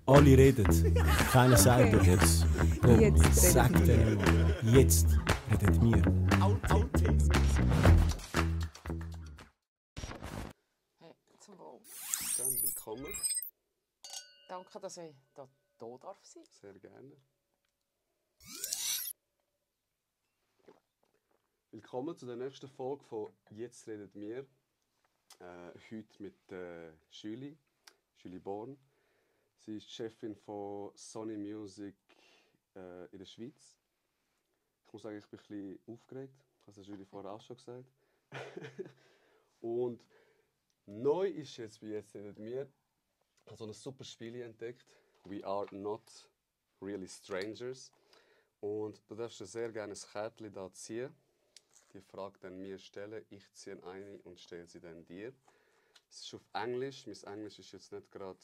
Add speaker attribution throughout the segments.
Speaker 1: Alle reden, keiner sagt
Speaker 2: Okay.
Speaker 1: etwas. Komm,
Speaker 2: Jetzt
Speaker 1: sag
Speaker 2: redet
Speaker 1: denen mal. Jetzt redet wir.
Speaker 3: Hey, zum Wohl.
Speaker 4: Dann willkommen,
Speaker 3: Danke, dass ich hier darf sein.
Speaker 4: sehr gerne. Willkommen zu der nächsten Folge von «Jetzt redet wir». Heute mit Julie Born. Sie ist die Chefin von Sony Music in der Schweiz. Ich muss sagen, ich bin ein bisschen aufgeregt. Ich habe es Julie vorher auch schon gesagt. Und neu ist jetzt bei «Jetzt redet wir», ich habe so ein super Spiel entdeckt. «We are not really strangers». Und du darfst dir sehr gerne ein Kärtchen da ziehen. Die Frage dann mir stellen. Ich ziehe eine und stelle sie dann dir. Es ist auf Englisch. Mein Englisch ist jetzt nicht gerade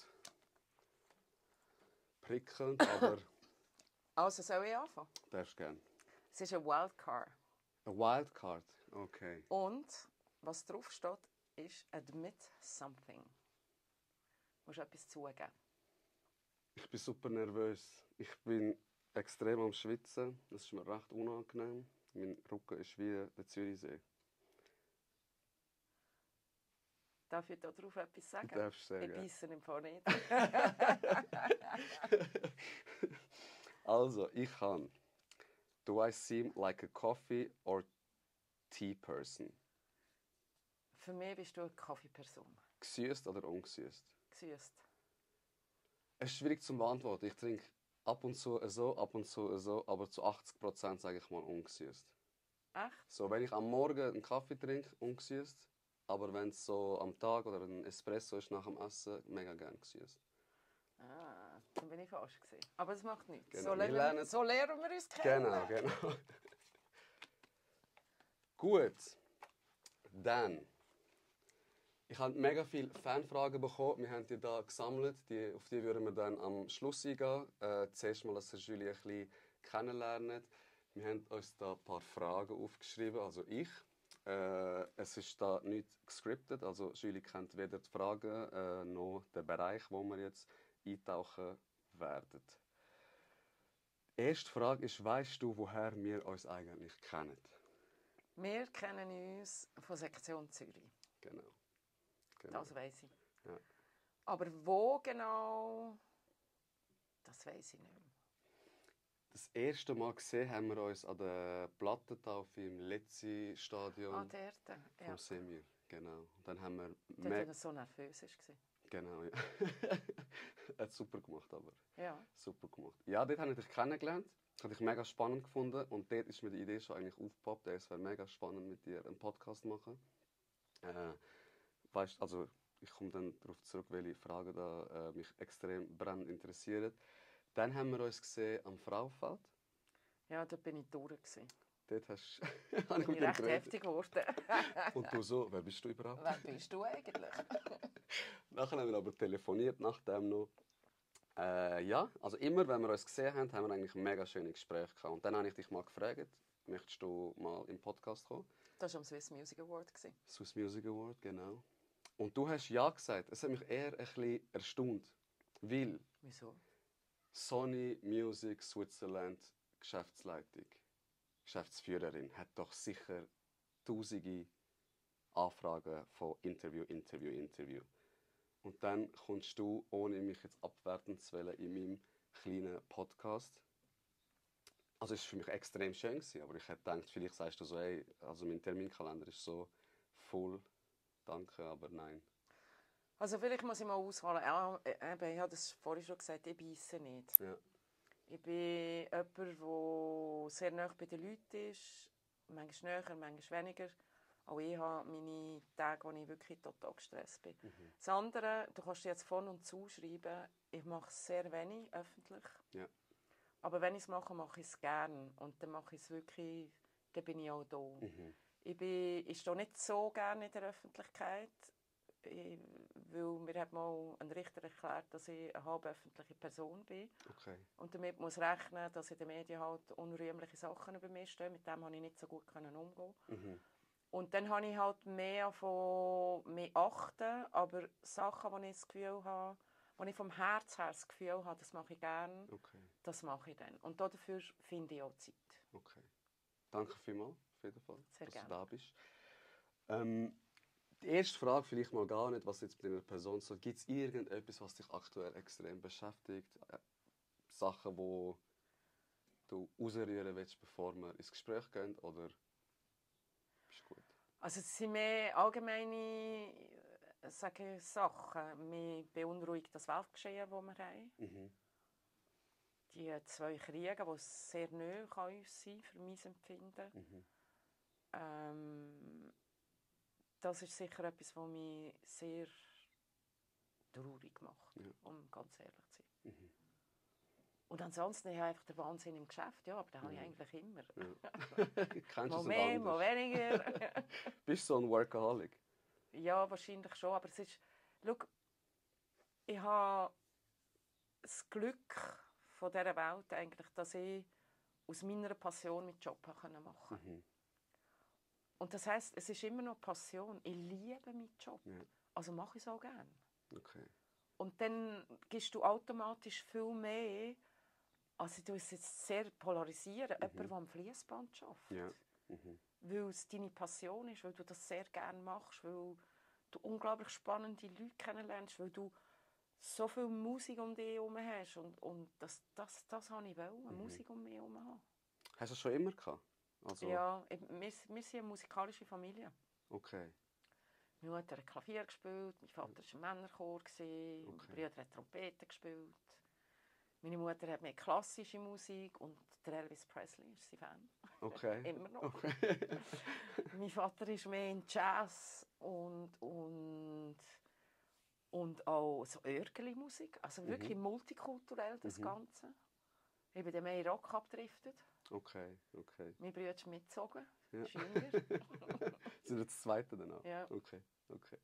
Speaker 4: prickelnd, aber
Speaker 3: Also soll ich anfangen?
Speaker 4: darfst gerne.
Speaker 3: Es ist ein Wildcard.
Speaker 4: Eine Wildcard. Okay.
Speaker 3: Und was drauf steht, ist «Admit something». Du musst etwas zugeben.
Speaker 4: Ich bin super nervös. Ich bin extrem am Schwitzen. Das ist mir recht unangenehm. Mein Rücken ist wie der Zürichsee.
Speaker 3: Darf ich darauf etwas sagen?
Speaker 4: Du darfst sehr
Speaker 3: Ich
Speaker 4: gerne.
Speaker 3: beisse im Fall nicht.
Speaker 4: Also, ich kann. Do I seem like a coffee or tea person?
Speaker 3: Für mich bist du eine Kaffeeperson.
Speaker 4: Gesüßt oder ungesüßt?
Speaker 3: Gesüßt.
Speaker 4: Es ist schwierig zu beantworten. Ich trinke ab und zu so, aber zu 80% sage ich mal ungesüßt.
Speaker 3: Echt?
Speaker 4: So, wenn ich am Morgen einen Kaffee trinke, ungesüßt. Aber wenn es so am Tag oder ein Espresso ist nach dem Essen, mega gerne gesüßt.
Speaker 3: Ah, dann bin ich falsch gewesen. Aber das macht nichts.
Speaker 4: Genau,
Speaker 3: So,
Speaker 4: wir lernen-
Speaker 3: so lernen wir uns kennen.
Speaker 4: Genau. Gut. Dann. Ich habe mega viele Fanfragen bekommen. Wir haben die da gesammelt. Auf die würden wir dann am Schluss eingehen. Zuerst mal, dass ihr Julie ein bisschen kennenlernt. Wir haben uns da ein paar Fragen aufgeschrieben, also ich. Es ist da nicht gescriptet, also Julie kennt weder die Fragen noch den Bereich, wo wir jetzt eintauchen werden. Die erste Frage ist, weißt du, woher wir uns eigentlich kennen?
Speaker 3: Wir kennen uns von Sektion Zürich.
Speaker 4: Genau.
Speaker 3: Das weiss ich.
Speaker 4: Ja.
Speaker 3: Aber wo genau, das weiss ich nicht mehr.
Speaker 4: Das erste Mal gesehen haben wir uns an der Plattentaufe im Letzi-Stadion
Speaker 3: Ah, der. Ja.
Speaker 4: vom Semir. Genau. Und dann haben wir...
Speaker 3: Dort, wo er so nervös war.
Speaker 4: Genau, ja. Hat super gemacht, aber...
Speaker 3: Ja.
Speaker 4: Super gemacht. Ja, dort habe ich dich kennengelernt. Das habe ich mega spannend gefunden. Und dort ist mir die Idee schon eigentlich aufgepoppt. Es wäre mega spannend, mit dir einen Podcast zu machen. Weißt, also ich komme dann darauf zurück, welche Fragen da, mich extrem brennend interessieren. Dann haben wir uns gesehen am Frauenfeld.
Speaker 3: Ja, dort bin ich durch. Gewesen.
Speaker 4: Dort hast
Speaker 3: Bin ich recht heftig geworden.
Speaker 4: Und du so, wer bist du überhaupt?
Speaker 3: Wer bist du eigentlich?
Speaker 4: Nachher haben wir aber telefoniert, nach dem noch. Ja, also immer, wenn wir uns gesehen haben, haben wir eigentlich mega schöne Gespräche gehabt. Und dann habe ich dich mal gefragt, möchtest du mal im Podcast kommen?
Speaker 3: Das war am Swiss Music Award. Gewesen.
Speaker 4: Swiss Music Award, genau. Und du hast ja gesagt. Es hat mich eher ein bisschen erstaunt. Weil
Speaker 3: Wieso?
Speaker 4: Sony Music Switzerland Geschäftsleitung, Geschäftsführerin, hat doch sicher tausende Anfragen von Interview. Und dann kommst du, ohne mich jetzt abwerten zu wollen, in meinem kleinen Podcast. Also es war für mich extrem schön gewesen, aber ich hätte gedacht, vielleicht sagst du so, hey, also mein Terminkalender ist so voll, danke, aber nein.
Speaker 3: Also vielleicht muss ich mal ausholen. Ja, ich habe das vorhin schon gesagt, ich beisse nicht.
Speaker 4: Ja.
Speaker 3: Ich bin jemand, der sehr nah bei den Leuten ist. Manchmal näher, manchmal weniger. Auch ich habe meine Tage, wo ich wirklich total gestresst bin. Das andere, du kannst jetzt von und zuschreiben, ich mache sehr wenig öffentlich.
Speaker 4: Ja.
Speaker 3: Aber wenn ich es mache, mache ich es gerne. Und dann mache ich es wirklich, dann bin ich auch da. Ich stehe nicht so gerne in der Öffentlichkeit. Weil mir hat mal ein Richter erklärt, dass ich eine halb öffentliche Person bin.
Speaker 4: Okay.
Speaker 3: Und damit muss rechnen, dass in den Medien halt unrühmliche Sachen über mich stehen. Mit dem konnte ich nicht so gut umgehen. Und dann habe ich halt mehr von mir achten, aber Sachen, die ich das Gefühl habe, wo ich vom Herz her das Gefühl habe, das mache ich gerne,
Speaker 4: Okay.
Speaker 3: das mache ich dann. Und dafür finde ich auch Zeit.
Speaker 4: Okay. Danke vielmals, auf jeden Fall,
Speaker 3: Sehr
Speaker 4: dass
Speaker 3: gerne.
Speaker 4: du da bist. Die erste Frage vielleicht mal gar nicht, was jetzt mit einer Person so. Gibt es irgendetwas, was dich aktuell extrem beschäftigt? Sachen, die du rausrühren willst, bevor wir ins Gespräch gehen? Oder bist du gut?
Speaker 3: Also es sind mehr allgemeine Sachen. Mich beunruhigt das Weltgeschehen, das wir haben.
Speaker 4: Mhm.
Speaker 3: Die 2 Kriege, die sehr nahe an uns sind, für mein Empfinden.
Speaker 4: Mhm.
Speaker 3: Das ist sicher etwas, was mich sehr traurig macht,
Speaker 4: Ja.
Speaker 3: um ganz ehrlich zu sein.
Speaker 4: Mhm.
Speaker 3: Und ansonsten habe ich einfach den Wahnsinn im Geschäft. Ja, aber den habe ich
Speaker 4: Ja.
Speaker 3: eigentlich immer.
Speaker 4: Ja. Kennst du
Speaker 3: Mal
Speaker 4: es
Speaker 3: mehr,
Speaker 4: nicht
Speaker 3: mal
Speaker 4: anders?
Speaker 3: weniger.
Speaker 4: Bist du so ein Workaholic?
Speaker 3: Ja, wahrscheinlich schon. Aber es ist... Schau, ich habe das Glück von dieser Welt eigentlich, dass ich aus meiner Passion meinen Job machen konnte.
Speaker 4: Mhm.
Speaker 3: Und das heisst, es ist immer noch Passion. Ich liebe meinen Job.
Speaker 4: Ja.
Speaker 3: Also mache ich es auch gerne.
Speaker 4: Okay.
Speaker 3: Und dann gibst du automatisch viel mehr, also ich tue es jetzt sehr polarisieren, jemand, der am Fließband arbeitet.
Speaker 4: Ja. Mhm.
Speaker 3: Weil es deine Passion ist, weil du das sehr gerne machst, weil du unglaublich spannende Leute kennenlernst, weil du so viel Musik um dich herum hast. Und das habe ich wollen, Musik um mich herum haben.
Speaker 4: Hast du das schon immer gehabt? Also,
Speaker 3: Ja, wir sind eine musikalische Familie.
Speaker 4: okay.
Speaker 3: Meine Mutter hat Klavier gespielt, mein Vater war im Männerchor, mein Bruder hat Trompete gespielt. Meine Mutter hat mehr klassische Musik und der Elvis Presley ist sein Fan.
Speaker 4: Okay.
Speaker 3: Immer noch.
Speaker 4: Okay.
Speaker 3: Mein Vater ist mehr in Jazz und auch so Örgeli-Musik. Also wirklich multikulturell das Ganze. Ich bin dann mehr in Rock abgedriftet.
Speaker 4: Okay, okay.
Speaker 3: Mein Bruder ist mitgezogen.
Speaker 4: Ja.
Speaker 3: Ist jünger.
Speaker 4: Sind wir das Zweite dann auch?
Speaker 3: Ja.
Speaker 4: Okay, okay.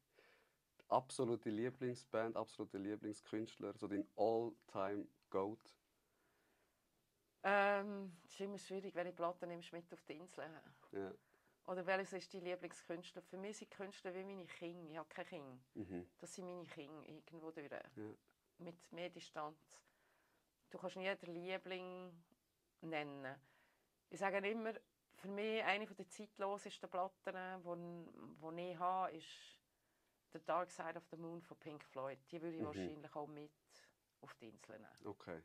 Speaker 4: Absolute Lieblingsband, absolute Lieblingskünstler, so dein All-Time-Goat?
Speaker 3: Es ist immer schwierig, wenn ich Platten nimmst mit auf die Insel.
Speaker 4: Ja.
Speaker 3: Oder welches ist dein Lieblingskünstler? Für mich sind Künstler wie meine Kinder. Ich habe keine Kinder.
Speaker 4: Mhm.
Speaker 3: Das sind meine Kinder irgendwo durch.
Speaker 4: Ja.
Speaker 3: Mit mehr Distanz. Du kannst nie den Liebling nennen. Ich sage immer, für mich eine der zeitlosesten Platten, die ich habe, ist «The Dark Side of the Moon» von Pink Floyd. Die würde ich wahrscheinlich auch mit auf die Insel nehmen.
Speaker 4: Okay.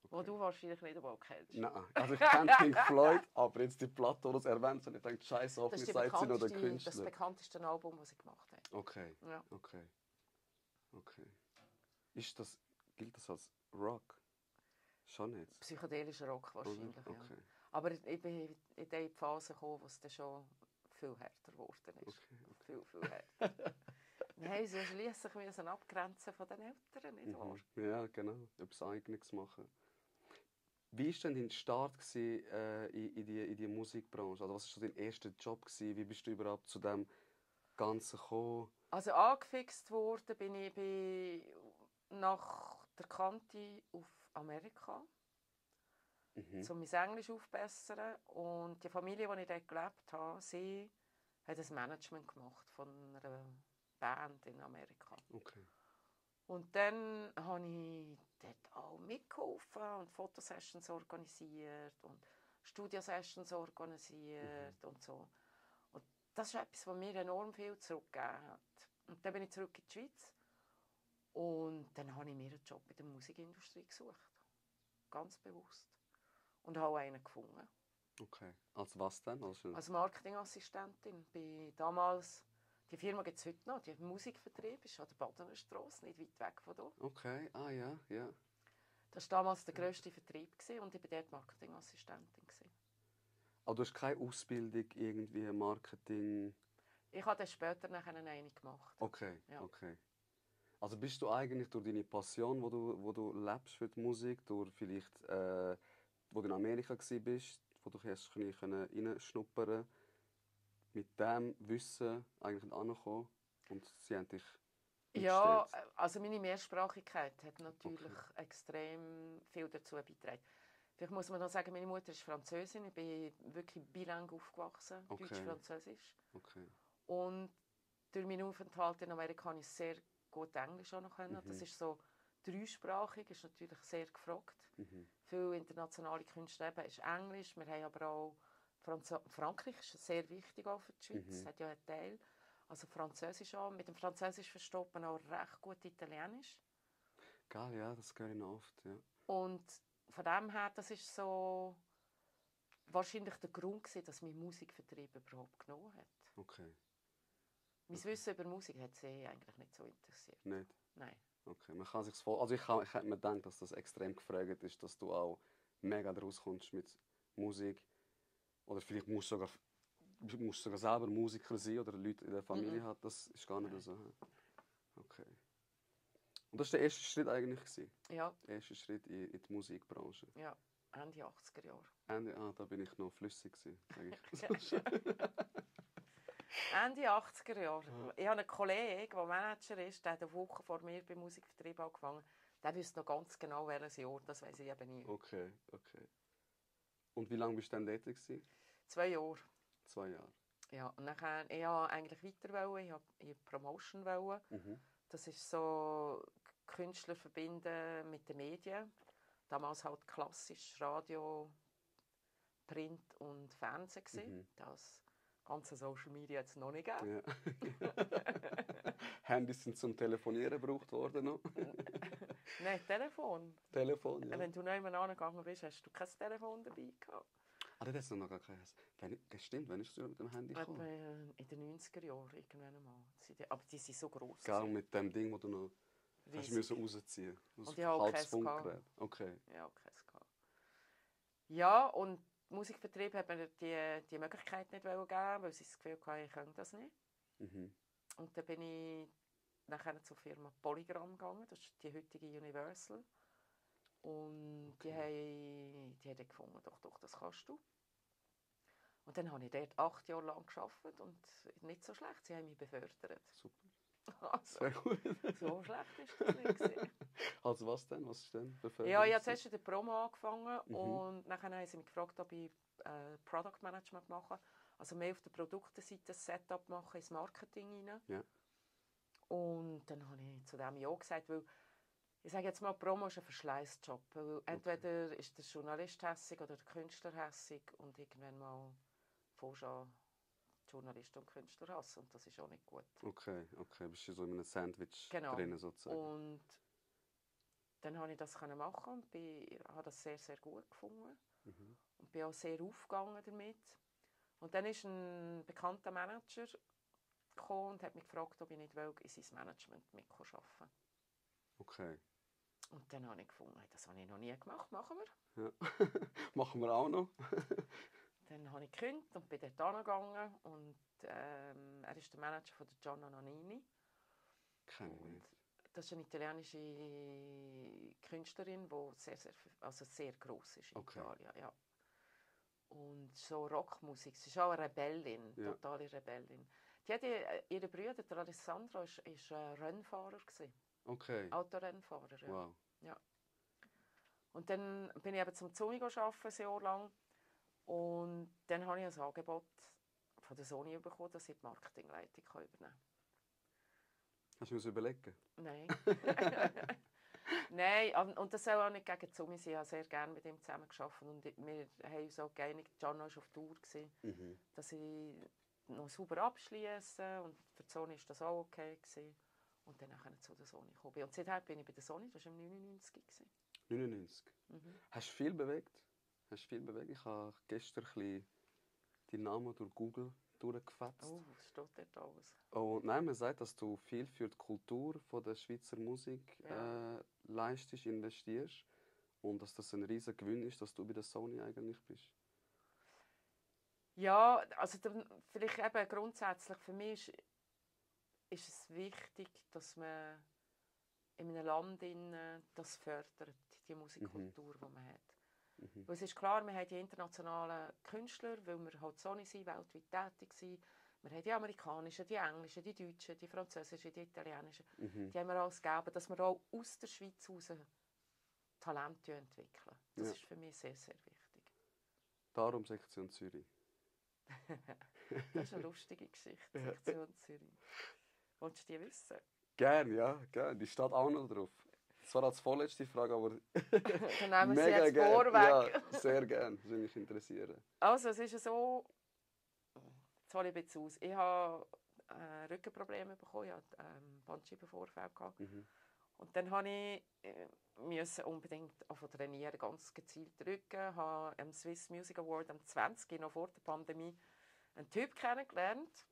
Speaker 3: Wo du wahrscheinlich nicht überhaupt kennst.
Speaker 4: Nein, also ich kenne Pink Floyd, aber jetzt die Platte, die du es erwähnt hast, ich denke, scheiße,
Speaker 3: Das ist
Speaker 4: hoffentlich seid ihr noch der
Speaker 3: das
Speaker 4: Künstler.
Speaker 3: bekannteste Album, das ich gemacht habe.
Speaker 4: Okay,
Speaker 3: Ja.
Speaker 4: okay, okay. Gilt das als Rock? Schon nicht?
Speaker 3: Psychedelischer Rock wahrscheinlich,
Speaker 4: Oder? Okay.
Speaker 3: ja. Aber ich bin in die Phase gekommen, wo es dann schon viel härter geworden ist.
Speaker 4: Okay.
Speaker 3: Viel härter. Wir haben sie schliesslich abgrenzen von den Eltern, nicht wahr?
Speaker 4: Ja, genau. Etwas Eigenes machen. Wie war denn dein Start in die Musikbranche? Also, was war dein erster Job? Wie bist du überhaupt zu dem Ganzen gekommen?
Speaker 3: Also angefixt wurde bin ich nach der Kante auf Amerika, um mein Englisch aufzubessern. Und die Familie, in der ich dort gelebt habe, sie hat ein Management gemacht von einer Band in Amerika.
Speaker 4: Okay.
Speaker 3: Und dann habe ich dort auch mitgeholfen und Fotosessions organisiert und Studiosessions organisiert und so. Und das ist etwas, was mir enorm viel zurückgegeben hat. Und dann bin ich zurück in die Schweiz und dann habe ich mir einen Job in der Musikindustrie gesucht. Ganz bewusst. Und habe auch einen gefunden.
Speaker 4: Okay. Als was denn?
Speaker 3: Als Marketingassistentin. Bei damals, die Firma gibt es heute noch, die Musikvertrieb ist an der Badener Strasse, nicht weit weg von hier.
Speaker 4: Okay, ah ja, ja.
Speaker 3: Das war damals der grösste Vertrieb und ich war dort Marketingassistentin.
Speaker 4: Aber du hast keine Ausbildung, irgendwie Marketing?
Speaker 3: Ich habe dann später eine gemacht.
Speaker 4: Okay,
Speaker 3: Ja.
Speaker 4: okay. Also bist du eigentlich durch deine Passion, wo du lebst für die Musik, durch vielleicht, wo du in Amerika warst, wo du erst reinschnuppern, mit dem Wissen eigentlich angekommen und sie haben dich
Speaker 3: Ja,
Speaker 4: eingestellt?
Speaker 3: also meine Mehrsprachigkeit hat natürlich extrem viel dazu beigetragen. Vielleicht muss man noch sagen, meine Mutter ist Französin, ich bin wirklich bilang aufgewachsen,
Speaker 4: Okay.
Speaker 3: Deutsch-Französisch.
Speaker 4: Okay.
Speaker 3: Und durch meinen Aufenthalt in Amerika konnte ich sehr gut Englisch auch noch können. Das war so dreisprachig ist natürlich sehr gefragt. Viele internationale Künstler eben ist Englisch. Wir haben aber auch Frankreich ist sehr wichtig auch für die Schweiz. Es hat ja einen Teil. Also Französisch auch. Mit dem Französisch versteht man auch recht gut Italienisch.
Speaker 4: Geil, ja, das höre ich noch oft, ja.
Speaker 3: Und von dem her, das ist so wahrscheinlich der Grund gewesen, dass mich Musikvertrieb überhaupt genommen hat.
Speaker 4: Okay.
Speaker 3: Mein Wissen über Musik hat sie eigentlich nicht so interessiert.
Speaker 4: Nicht?
Speaker 3: Nein.
Speaker 4: Okay, man kann sich's voll... Also ich hätte mir gedacht, dass das extrem gefragt ist, dass du auch mega draus kommst mit Musik. Oder vielleicht musst du sogar selber Musiker sein oder Leute in der Familie haben. Das ist gar nicht so. Okay. Und das war der erste Schritt eigentlich gewesen?
Speaker 3: Ja.
Speaker 4: Der erste Schritt in die Musikbranche?
Speaker 3: Ja, Ende 80er Jahre.
Speaker 4: Da bin ich noch flüssig gewesen, sage ich.
Speaker 3: Ende 80er Jahre. Ich habe einen Kollegen, der Manager ist, der hat eine Woche vor mir beim Musikvertrieb angefangen. Der wüsste noch ganz genau, welches Jahr, das weiß ich eben nicht.
Speaker 4: Okay. Und wie lange bist du dann dort gewesen?
Speaker 3: 2 Jahre.
Speaker 4: 2 Jahre.
Speaker 3: Ja, und dann ich wollte eigentlich weiter wollen. Ich wollte Promotion wollen. Das ist so Künstler verbinden mit den Medien. Damals halt klassisch Radio, Print und Fernsehen. Das ganze Social Media hat es noch nicht gegeben.
Speaker 4: Ja. Handys sind zum Telefonieren gebraucht worden noch.
Speaker 3: Nein, Telefon.
Speaker 4: Telefon, ja.
Speaker 3: Wenn du nicht mehr angegangen bist, hast du kein Telefon dabei gehabt.
Speaker 4: Das ist noch gar keins. Stimmt, wann bist du mit dem Handy gekommen?
Speaker 3: In den 90er Jahren irgendwann einmal. Aber die sind so gross.
Speaker 4: Genau, mit dem Ding, das du noch hast rausziehen musst.
Speaker 3: Und ich habe keins
Speaker 4: Funkgerät. Okay.
Speaker 3: Ja, keins gehabt. Ja, und Musikvertrieb hat mir die Möglichkeit nicht geben, weil sie das Gefühl hatten, ich könnte das nicht. Und dann bin ich nachher zur Firma Polygram gegangen, das ist die heutige Universal. Und die haben gefunden, doch, das kannst du. Und dann habe ich dort 8 Jahre lang gearbeitet und nicht so schlecht, sie haben mich befördert.
Speaker 4: Super.
Speaker 3: Also,
Speaker 4: sehr gut.
Speaker 3: So schlecht ist das nicht gewesen.
Speaker 4: Also was denn? Was ist denn befördert?
Speaker 3: Ja, ich habe zuerst in der Promo angefangen und dann haben sie mich gefragt, ob ich Product Management mache. Also mehr auf der Produktenseite ein Setup machen, ins Marketing rein.
Speaker 4: Ja.
Speaker 3: Und dann habe ich zu dem ja gesagt, weil ich sage jetzt mal, Promo ist ein Verschleißjob. Entweder ist der Journalist hässig oder der Künstler hässig und irgendwann mal fängst du an, Journalist und Künstler hassen und das ist auch nicht gut.
Speaker 4: Okay. Bist du so in einem Sandwich drin sozusagen?
Speaker 3: Und dann konnte ich das machen und habe das sehr, sehr gut gefunden. Und bin auch sehr aufgegangen damit. Und dann ist ein bekannter Manager gekommen und hat mich gefragt, ob ich nicht in sein Management mitarbeiten will.
Speaker 4: Okay.
Speaker 3: Und dann habe ich gefunden, das habe ich noch nie gemacht, machen wir.
Speaker 4: Ja. Machen wir auch noch.
Speaker 3: Dann habe ich gekündigt und bin dort hingegangen. Und er ist der Manager von der Gianna Nannini.
Speaker 4: Kenne ich nicht.
Speaker 3: Das ist eine italienische Künstlerin, die sehr gross ist in Italien. Ja. Und so Rockmusik. Sie ist auch eine Rebellin, totale Rebellin. Ihre Brüder, der Alessandro, war Rennfahrer.
Speaker 4: Okay.
Speaker 3: Autorennfahrer, ja.
Speaker 4: Wow.
Speaker 3: Ja. Und dann bin ich eben zum Sony arbeiten, ein Jahr lang. Und dann habe ich ein Angebot von der Sony bekommen, dass ich die Marketingleitung übernehmen kann.
Speaker 4: Hast du mir das überlegen?
Speaker 3: Nein. Nein, und das soll auch nicht gegen Sumi sein. Ich habe sehr gerne mit ihm zusammengearbeitet. Und wir haben uns auch geeinigt, Gianna war auf Tour, dass ich noch sauber abschließe. Und für die Sony war das auch okay. Und dann zu der Sony gekommen. Und seitdem bin ich bei der Sony, das war im 99.
Speaker 4: 99? Hast du viel bewegt? Ich habe gestern ein bisschen deinen Namen durch Google durchgefetzt.
Speaker 3: Oh, was steht dort alles?
Speaker 4: Oh, nein, man sagt, dass du viel für die Kultur von der Schweizer Musik leistest, investierst. Und dass das ein riesiger Gewinn ist, dass du bei der Sony eigentlich bist.
Speaker 3: Ja, also vielleicht eben grundsätzlich für mich ist es wichtig, dass man in einem Land das fördert, die Musikkultur, die man hat. Weil es ist klar, wir haben die internationalen Künstler, weil wir halt Sony sind, weltweit tätig sind. Wir haben die amerikanischen, die englischen, die deutschen, die französischen, die italienischen. Die haben wir alles gegeben, dass wir auch aus der Schweiz heraus Talente entwickeln. Das ist für mich sehr, sehr wichtig.
Speaker 4: Darum Sektion Zürich.
Speaker 3: Das ist eine lustige Geschichte, Sektion Zürich. Willst du die wissen?
Speaker 4: Gerne, ja. Gerne. Die steht auch noch drauf. Das war als vorletzte Frage, aber
Speaker 3: Dann nehmen wir sie
Speaker 4: mega
Speaker 3: jetzt
Speaker 4: gern.
Speaker 3: vorweg.
Speaker 4: Ja, sehr gerne. Das würde mich interessieren.
Speaker 3: Also, es ist so, jetzt hole ich ein bisschen aus. Ich habe Rückenprobleme bekommen, ich hatte Bandscheibenvorfall gehabt. Und dann habe ich musste unbedingt trainieren, ganz gezielt Rücken. Ich habe am Swiss Music Award am 20. noch vor der Pandemie einen Typ kennengelernt.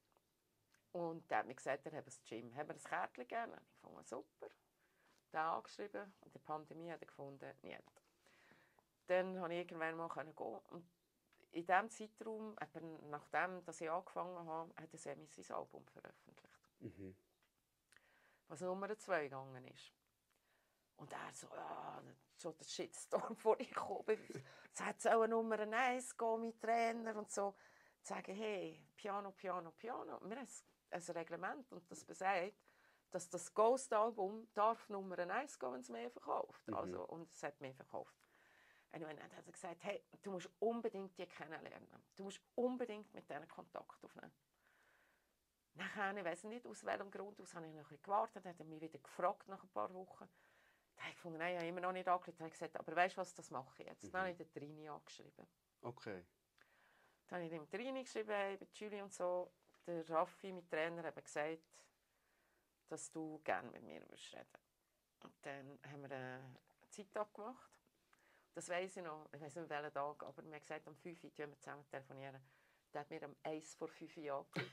Speaker 3: Und der hat mir gesagt, er habe ein Gym. Haben wir ein Kärtchen gegeben? Ich fand super. Den angeschrieben. Und in der Pandemie hat er gefunden, nicht. Dann konnte ich irgendwann mal gehen. Und in diesem Zeitraum, nachdem dass ich angefangen habe, hat er sein Album veröffentlicht. Was Nummer 2 gegangen ist. Und er so, ja, schon der Shitstorm, vor ich gekommen bin. Es hat auch eine Nummer 1 gehen, mein Trainer und so. Sagen, hey, Piano, Piano, Piano. Wir haben ein Reglement und das besagt, dass das Ghost-Album darf Nummer 1 gehen, wenn es mehr verkauft. Also, und es hat mehr verkauft. Und dann hat er gesagt, hey, du musst unbedingt die kennenlernen. Du musst unbedingt mit denen Kontakt aufnehmen. Nachher, ich weiss nicht, aus welchem Grund aus, habe ich noch ein bisschen gewartet, hat er mich wieder gefragt nach ein paar Wochen. Da habe ich gefunden, nein, ich habe immer noch nicht angerufen. Da habe ich gesagt, aber weißt du was, das mache ich jetzt. Dann habe ich den Trini angeschrieben.
Speaker 4: Okay.
Speaker 3: Dann habe ich dem Trini geschrieben, hey, bei Julie und so. Der Raffi, mein Trainer, hat gesagt, dass du gerne mit mir reden würdest. Und dann haben wir eine Zeit abgemacht. Das weiss ich noch, ich weiss nicht welchen Tag, aber wir haben gesagt, am 5 Uhr wir zusammen telefonieren. Der hat mir am 1 vor 5 Uhr angerufen.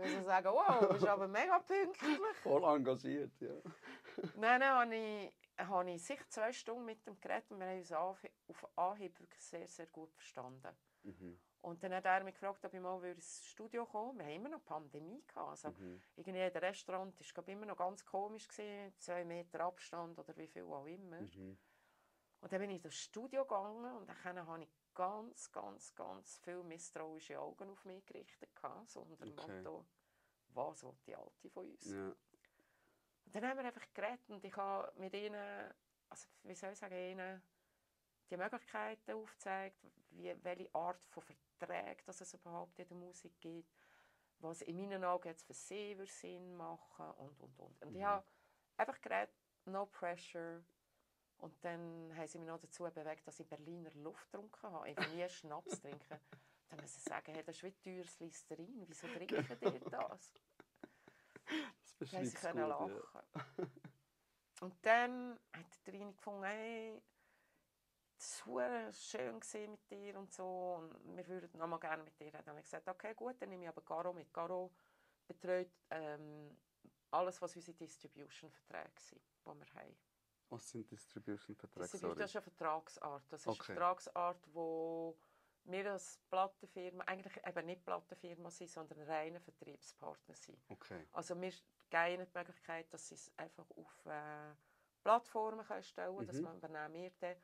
Speaker 3: Ich muss sagen, wow, du bist aber mega pünktlich.
Speaker 4: Voll engagiert, ja.
Speaker 3: Dann habe ich sicher 2 Stunden mit ihm geredet und wir haben uns auf Anhieb wirklich sehr, sehr gut verstanden. Und dann hat er mich gefragt, ob ich mal ins Studio kommen würde. Wir haben immer noch Pandemie gehabt. Also irgendwie in Restaurant war immer noch ganz komisch gewesen, 2 Meter Abstand oder wie viel auch immer. Und dann bin ich ins Studio gegangen und dann habe ich ganz, ganz, ganz viele misstrauische Augen auf mich gerichtet gehabt, so unter dem Motto, was will die Alte von uns?
Speaker 4: Ja.
Speaker 3: Und dann haben wir einfach geredet und ich habe mit ihnen, also wie soll ich sagen, ihnen die Möglichkeiten aufgezeigt, welche Art von Verträgen dass es überhaupt in der Musik gibt, was in meinen Augen jetzt für sie Sinn machen und. Und ich habe einfach geredet, no pressure. Und dann haben sie mich noch dazu bewegt, dass ich Berliner Luft getrunken habe. Ich will nie Schnaps trinken. Dann muss ich sagen, hey, das ist wie teures Listerin. Wieso trinken die das?
Speaker 4: Das beschreibt es gut,
Speaker 3: lachen. Ja. Und dann hat der Trini gefunden, hey, das war schön mit dir und so. Und wir würden noch mal gerne mit dir reden. Dann habe ich gesagt, okay, gut, dann nehme ich aber Caro mit. Caro betreut alles, was unsere Distribution-Verträge sind, die wir haben.
Speaker 4: Was sind Distribution-Verträge?
Speaker 3: Das ist eine Vertragsart. Das ist
Speaker 4: Okay.
Speaker 3: eine Vertragsart, wo wir als Plattenfirma, eigentlich eben nicht Plattenfirma sind, sondern reine Vertriebspartner sind.
Speaker 4: Okay.
Speaker 3: Also wir geben die Möglichkeit, dass sie es einfach auf Plattformen stellen können, dass man übernehmen wir dann.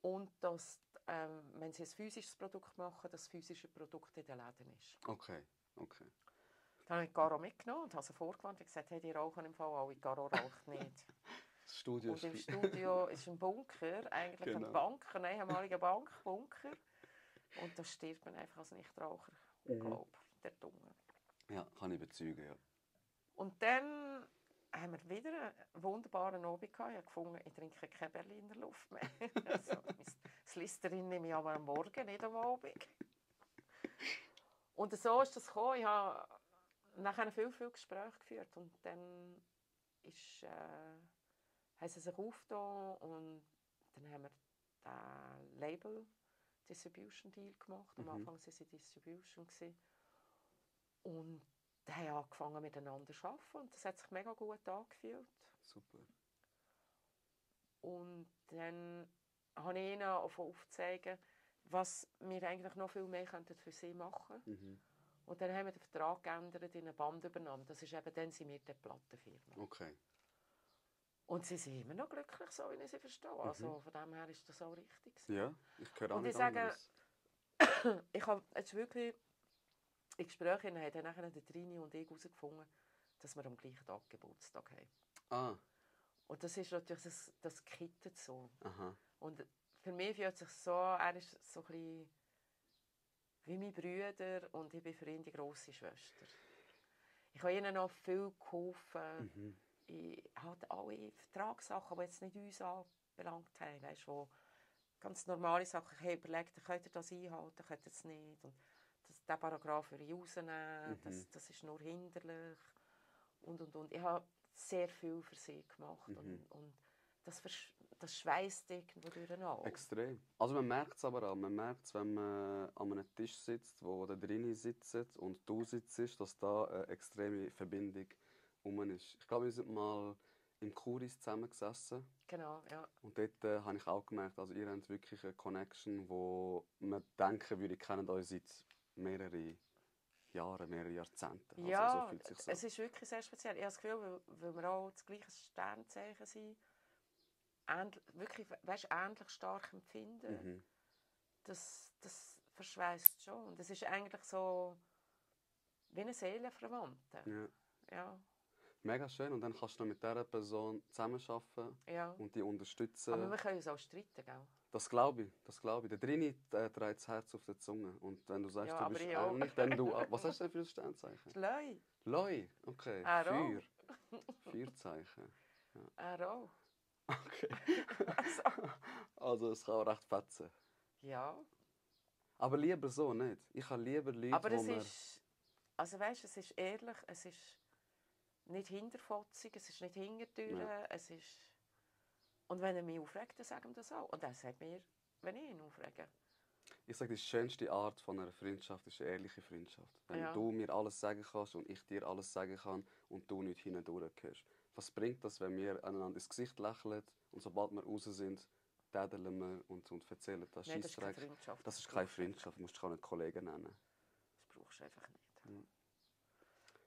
Speaker 3: Und dass, wenn sie ein physisches Produkt machen, das physische Produkt in den Läden ist.
Speaker 4: Okay, okay.
Speaker 3: Dann habe ich Caro mitgenommen und habe sie vorgewarnt und gesagt, hey, die rauchen im Fall alle, Caro raucht nicht.
Speaker 4: Das Studio
Speaker 3: und im Studio ist ein Bunker, eigentlich ein Bunker, ein ehemaliger Bankbunker. Und da stirbt man einfach als Nichtraucher, glaube ich, der Dunge.
Speaker 4: Ja, kann ich bezeugen, ja.
Speaker 3: Und dann haben wir wieder einen wunderbaren Abend gehabt. Ich habe gefunden, ich trinke keine Berliner Luft mehr. Also, das Listerin nehme ich aber am Morgen, nicht am Abend. Und so ist das gekommen. Ich habe nachher viel Gespräche geführt. Und dann haben sie sich aufgetan und dann haben wir den Label-Distribution-Deal gemacht. Am Anfang waren sie Distribution. Und die haben angefangen miteinander zu arbeiten und das hat sich mega gut angefühlt.
Speaker 4: Super.
Speaker 3: Und dann habe ich ihnen aufzeigen, was wir eigentlich noch viel mehr für sie machen könnten. Und dann haben wir den Vertrag geändert in eine Bandübernahme. Das ist eben dann sind wir die Plattenfirma.
Speaker 4: Okay.
Speaker 3: Und sie sind immer noch glücklich, so wie ich sie verstehe. Also von dem her ist das auch richtig.
Speaker 4: Ja, ich höre auch
Speaker 3: und
Speaker 4: nicht
Speaker 3: ich sage,
Speaker 4: anderes.
Speaker 3: ich habe jetzt wirklich in Gesprächen haben dann nachher der Trini und ich herausgefunden, dass wir am gleichen Tag Geburtstag haben.
Speaker 4: Ah.
Speaker 3: Und das ist natürlich, das kittet so.
Speaker 4: Aha.
Speaker 3: Und für mich fühlt es sich so, er ist so ein bisschen wie mein Bruder und ich bin für ihn die grosse Schwester. Ich habe ihnen noch viel geholfen. in halt alle Vertragssachen, die jetzt nicht uns anbelangt haben, weißt, wo ganz normale Sachen, hey, überlegt, könnt ihr das einhalten, könnt ihr das nicht, und diesen Paragraph würde ich rausnehmen, das ist nur hinderlich, und. Ich habe sehr viel für sie gemacht, und das schweißt irgendwo durch an.
Speaker 4: Extrem. Also man merkt es aber auch. Man merkt es, wenn man an einem Tisch sitzt, wo da drinnen sitzt und du sitzt, dass da eine extreme Verbindung ist. Ich glaube, wir sind mal im Kuris zusammengesessen.
Speaker 3: Genau, ja.
Speaker 4: Und dort habe ich auch gemerkt, also ihr habt wirklich eine Connection, wo man denken würde, ihr kennt euch seit mehreren Jahren, mehreren Jahrzehnten. Also,
Speaker 3: Ja,
Speaker 4: so fühlt es sich so.
Speaker 3: es ist wirklich sehr speziell. Ich habe das Gefühl, weil wir auch das gleiche Sternzeichen sind, wirklich, weißt, ähnlich stark empfinden, das verschweißt schon. Und es ist eigentlich so wie eine Seelenverwandte.
Speaker 4: Ja.
Speaker 3: Ja.
Speaker 4: Mega schön. Und dann kannst du noch mit dieser Person zusammenarbeiten
Speaker 3: Ja.
Speaker 4: und die unterstützen.
Speaker 3: Aber wir können uns auch streiten, gell?
Speaker 4: Das glaube ich, das glaube ich. Der Drini trägt das Herz auf der Zunge. Und wenn du sagst,
Speaker 3: Ja,
Speaker 4: du
Speaker 3: aber
Speaker 4: bist
Speaker 3: ich auch.
Speaker 4: ähnlich, dann du... Was hast du denn für ein Sternzeichen?
Speaker 3: Leu.
Speaker 4: Leu, okay.
Speaker 3: Auch.
Speaker 4: Feuerzeichen.
Speaker 3: Er auch.
Speaker 4: Okay. Also es kann auch recht fetzen.
Speaker 3: Ja.
Speaker 4: Aber lieber so nicht. Ich habe lieber Leute,
Speaker 3: Aber es
Speaker 4: wo man...
Speaker 3: ist... Also weißt, es ist ehrlich, es ist nicht hinterfotzig, es ist nicht hintertüren,
Speaker 4: Ja.
Speaker 3: es ist... Und wenn er mich aufregt, dann sagt er das auch. Und er sagt mir, wenn ich ihn aufrege.
Speaker 4: Ich sage, die schönste Art von einer Freundschaft ist eine ehrliche Freundschaft. Wenn
Speaker 3: Ja.
Speaker 4: du mir alles sagen kannst und ich dir alles sagen kann und du nicht hindurch hörst. Was bringt das, wenn wir einander ins Gesicht lächeln und sobald wir raus sind, tädeln wir und erzählen das
Speaker 3: Nein, das ist keine
Speaker 4: Scheissdreck?
Speaker 3: Freundschaft.
Speaker 4: Das ist keine Freundschaft, du musst dich auch nicht Kollegen nennen.
Speaker 3: Das brauchst du einfach nicht.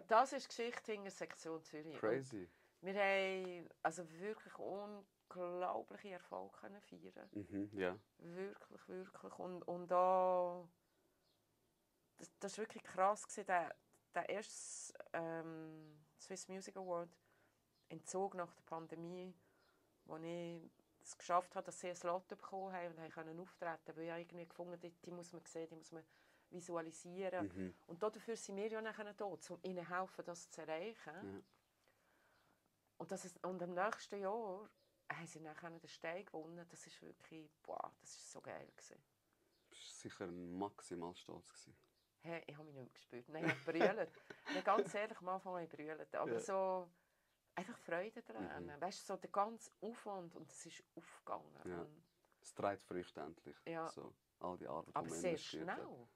Speaker 3: Das ist die Geschichte hinter Sektion Zürich.
Speaker 4: Crazy.
Speaker 3: Und wir haben also wirklich unglaubliche Erfolge können feiern.
Speaker 4: Ja.
Speaker 3: Wirklich, wirklich. Und da... Das war wirklich krass. Der erste Swiss Music Award im Zug nach der Pandemie, wo ich es geschafft habe, dass sie ein Slot bekommen haben und können auftreten, weil ich irgendwie gefunden habe, die muss man sehen, die muss man visualisieren. Und dafür sind wir ja nachher da, um ihnen helfen, das zu erreichen.
Speaker 4: Ja.
Speaker 3: Und im nächsten Jahr haben sie nachher den Stein gewonnen. Das ist wirklich, boah, das ist so geil gewesen.
Speaker 4: Du warst sicher maximal stolz gewesen.
Speaker 3: Hey, ich habe mich nicht mehr gespürt. Nein, ich habe brüllt. Ganz ehrlich, am Anfang habe ich brüllt. Aber
Speaker 4: Ja.
Speaker 3: so einfach Freude daran. Weißt du, so der ganze Aufwand und es ist aufgegangen.
Speaker 4: Ja.
Speaker 3: Und,
Speaker 4: Es trägt Früchte endlich.
Speaker 3: Ja.
Speaker 4: So, all die Arbeit,
Speaker 3: aber
Speaker 4: die man
Speaker 3: sehr
Speaker 4: investiert hat.
Speaker 3: schnell.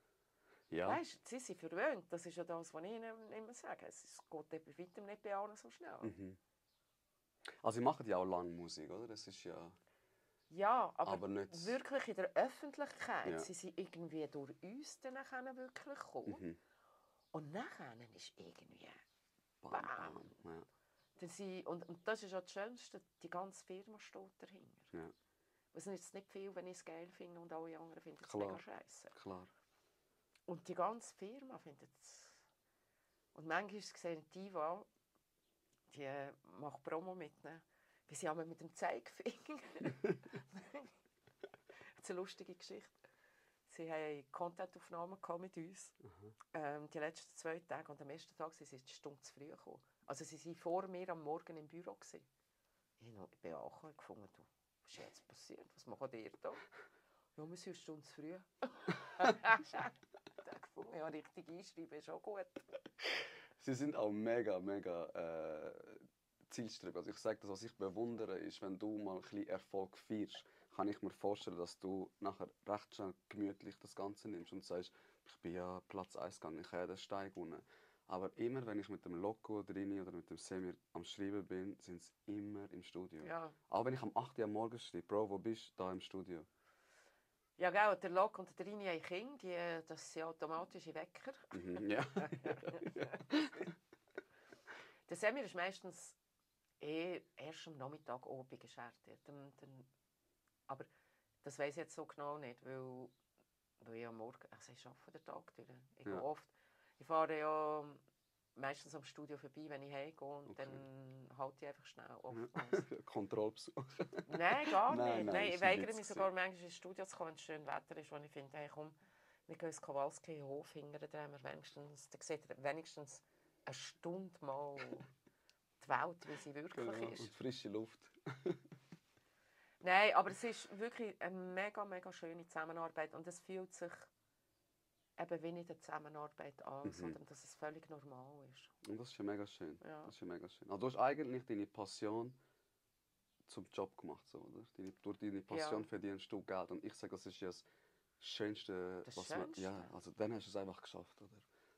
Speaker 4: Ja.
Speaker 3: Weißt du, sie sind verwöhnt. Das ist ja das, was ich ihnen immer sage. Es geht bei weitem nicht bei allen so schnell.
Speaker 4: Also sie machen ja auch lange Musik, oder? Das ist ja...
Speaker 3: Ja,
Speaker 4: Aber nicht-
Speaker 3: wirklich in der Öffentlichkeit.
Speaker 4: Ja.
Speaker 3: Sie sind irgendwie durch uns dann nachher wirklich gekommen. Und nachher ist irgendwie... Bam.
Speaker 4: Ja.
Speaker 3: Und das ist ja das Schönste, die ganze Firma steht dahinter.
Speaker 4: Ja.
Speaker 3: Es nützt nicht viel, wenn ich es geil finde und alle anderen finden es
Speaker 4: Klar.
Speaker 3: mega scheiße.
Speaker 4: Klar.
Speaker 3: Und die ganze Firma findet es... Und manchmal ist es gesehen, Diva, die macht Promo mit ihnen, wie sie einmal mit dem Zeigefinger... Das ist eine lustige Geschichte. Sie haben Content-Aufnahmen mit uns. Die letzten 2 Tage. Und am ersten Tag sind sie eine Stunde zu früh gekommen. Also sie waren vor mir am Morgen im Büro. Ich bin angekommen und gefunden, du, was ist jetzt passiert? Was macht ihr da? Ja, wir sind eine Stunde zu früh. Ich gefunden, ja, richtig einschreiben ist auch gut.
Speaker 4: Sie sind auch mega, mega zielstrebig. Also ich sage das, was ich bewundere, ist, wenn du mal ein bisschen Erfolg feierst, kann ich mir vorstellen, dass du nachher recht schnell gemütlich das Ganze nimmst und sagst, ich bin ja Platz 1 gegangen, ich habe ja den Stein gewonnen. Aber immer, wenn ich mit dem Loco drin oder mit dem Semir am Schreiben bin, sind sie immer im Studio.
Speaker 3: Ja.
Speaker 4: Auch wenn ich am 8 Uhr am Morgen schreibe, Bro, wo bist du? Da im Studio.
Speaker 3: Ja, genau, der Lok und der Rini haben Kinder, das sind automatische Wecker.
Speaker 4: Ja.
Speaker 3: Der Semir ist meistens erst am Nachmittag oben geschert. Aber das weiss ich jetzt so genau nicht, weil ich am Morgen, also ich arbeite den Tag durch. Ich fahre ja meistens am Studio vorbei, wenn ich heimgehe und dann halte ich einfach schnell oftmals.
Speaker 4: Kontrollbesuch.
Speaker 3: Nein, gar
Speaker 4: Nein,
Speaker 3: nicht.
Speaker 4: nein,
Speaker 3: Ich
Speaker 4: ist
Speaker 3: weigere
Speaker 4: nicht
Speaker 3: mich
Speaker 4: so.
Speaker 3: sogar manchmal ins Studio zu kommen, wenn es schön Wetter ist, wo ich finde, hey, komm, wir gehen ins Kowalski in den Hof hingern, dann haben wir wenigstens eine Stunde mal die Welt, wie sie wirklich
Speaker 4: Genau.
Speaker 3: ist.
Speaker 4: Und frische Luft.
Speaker 3: Nein, aber es ist wirklich eine mega, mega schöne Zusammenarbeit und es fühlt sich eben wie nicht eine Zusammenarbeit an, sondern dass es völlig normal ist.
Speaker 4: Und das ist ja mega schön.
Speaker 3: Ja.
Speaker 4: Das ist ja mega schön. Also du hast eigentlich deine Passion zum Job gemacht, so, oder? Durch deine Passion
Speaker 3: Ja.
Speaker 4: verdienst du Geld. Und ich sage, das ist ja das Schönste,
Speaker 3: Das
Speaker 4: was
Speaker 3: Schönste?
Speaker 4: ja, also dann hast du es einfach geschafft, oder?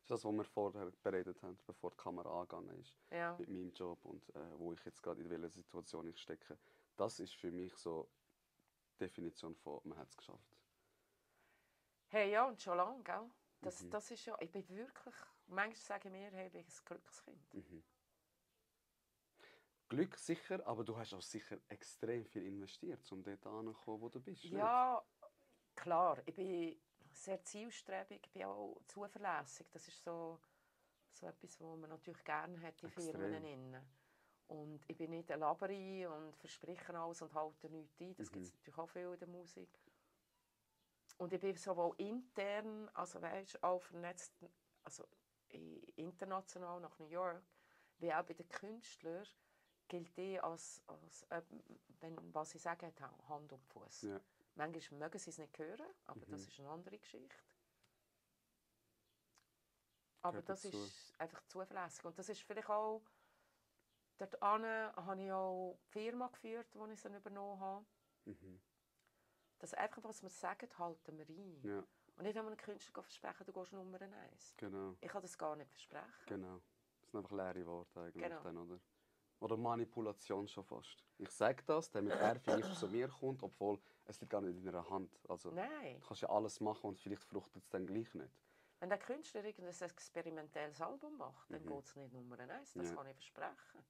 Speaker 4: Das ist das, was wir vorher beredet haben, bevor die Kamera angegangen ist.
Speaker 3: Ja.
Speaker 4: Mit meinem Job und wo ich jetzt gerade in welcher Situation ich stecke. Das ist für mich so die Definition von, man hat es geschafft.
Speaker 3: Hey, ja, und schon lange, gell? Das ist ja, ich bin wirklich, manchmal sagen wir, hey, ich bin ein Glückskind.
Speaker 4: Glück sicher, aber du hast auch sicher extrem viel investiert, um dort anzukommen, wo du bist.
Speaker 3: Ja, klar, ich bin sehr zielstrebig, ich bin auch zuverlässig. Das ist so etwas, was man natürlich gerne hat in
Speaker 4: Extrem.
Speaker 3: Firmen innen. Und ich bin nicht eine Laberi und verspreche alles und halte nichts ein. Das gibt es natürlich auch viel in der Musik. Und ich bin sowohl intern, also weißt, auch vernetzt, also international nach New York, wie auch bei den Künstlern, gilt ich als wenn, was sie sagen, hat Hand und Fuß.
Speaker 4: Ja.
Speaker 3: Manchmal mögen sie es nicht hören, aber das ist eine andere Geschichte. Aber
Speaker 4: Gehört
Speaker 3: das
Speaker 4: dazu.
Speaker 3: ist einfach zuverlässig. Und das ist vielleicht auch, dort habe ich auch die Firma geführt, die ich dann übernommen habe. Das einfach, was wir sagen, halten wir ein.
Speaker 4: Ja,
Speaker 3: Und nicht einem Künstler versprechen, du gehst Nummer 1.
Speaker 4: genau.
Speaker 3: Ich kann das gar nicht versprechen.
Speaker 4: Genau. Das sind einfach leere Worte eigentlich
Speaker 3: Genau.
Speaker 4: dann, oder? Oder Manipulation schon fast. Ich sage das, damit er vielleicht zu mir kommt, obwohl es liegt gar nicht in deiner Hand. Also,
Speaker 3: Nein.
Speaker 4: du kannst ja alles machen und vielleicht fruchtet es dann gleich nicht.
Speaker 3: Wenn der Künstler irgendein experimentelles Album macht, dann geht es nicht Nummer 1. Das
Speaker 4: Ja.
Speaker 3: kann ich versprechen.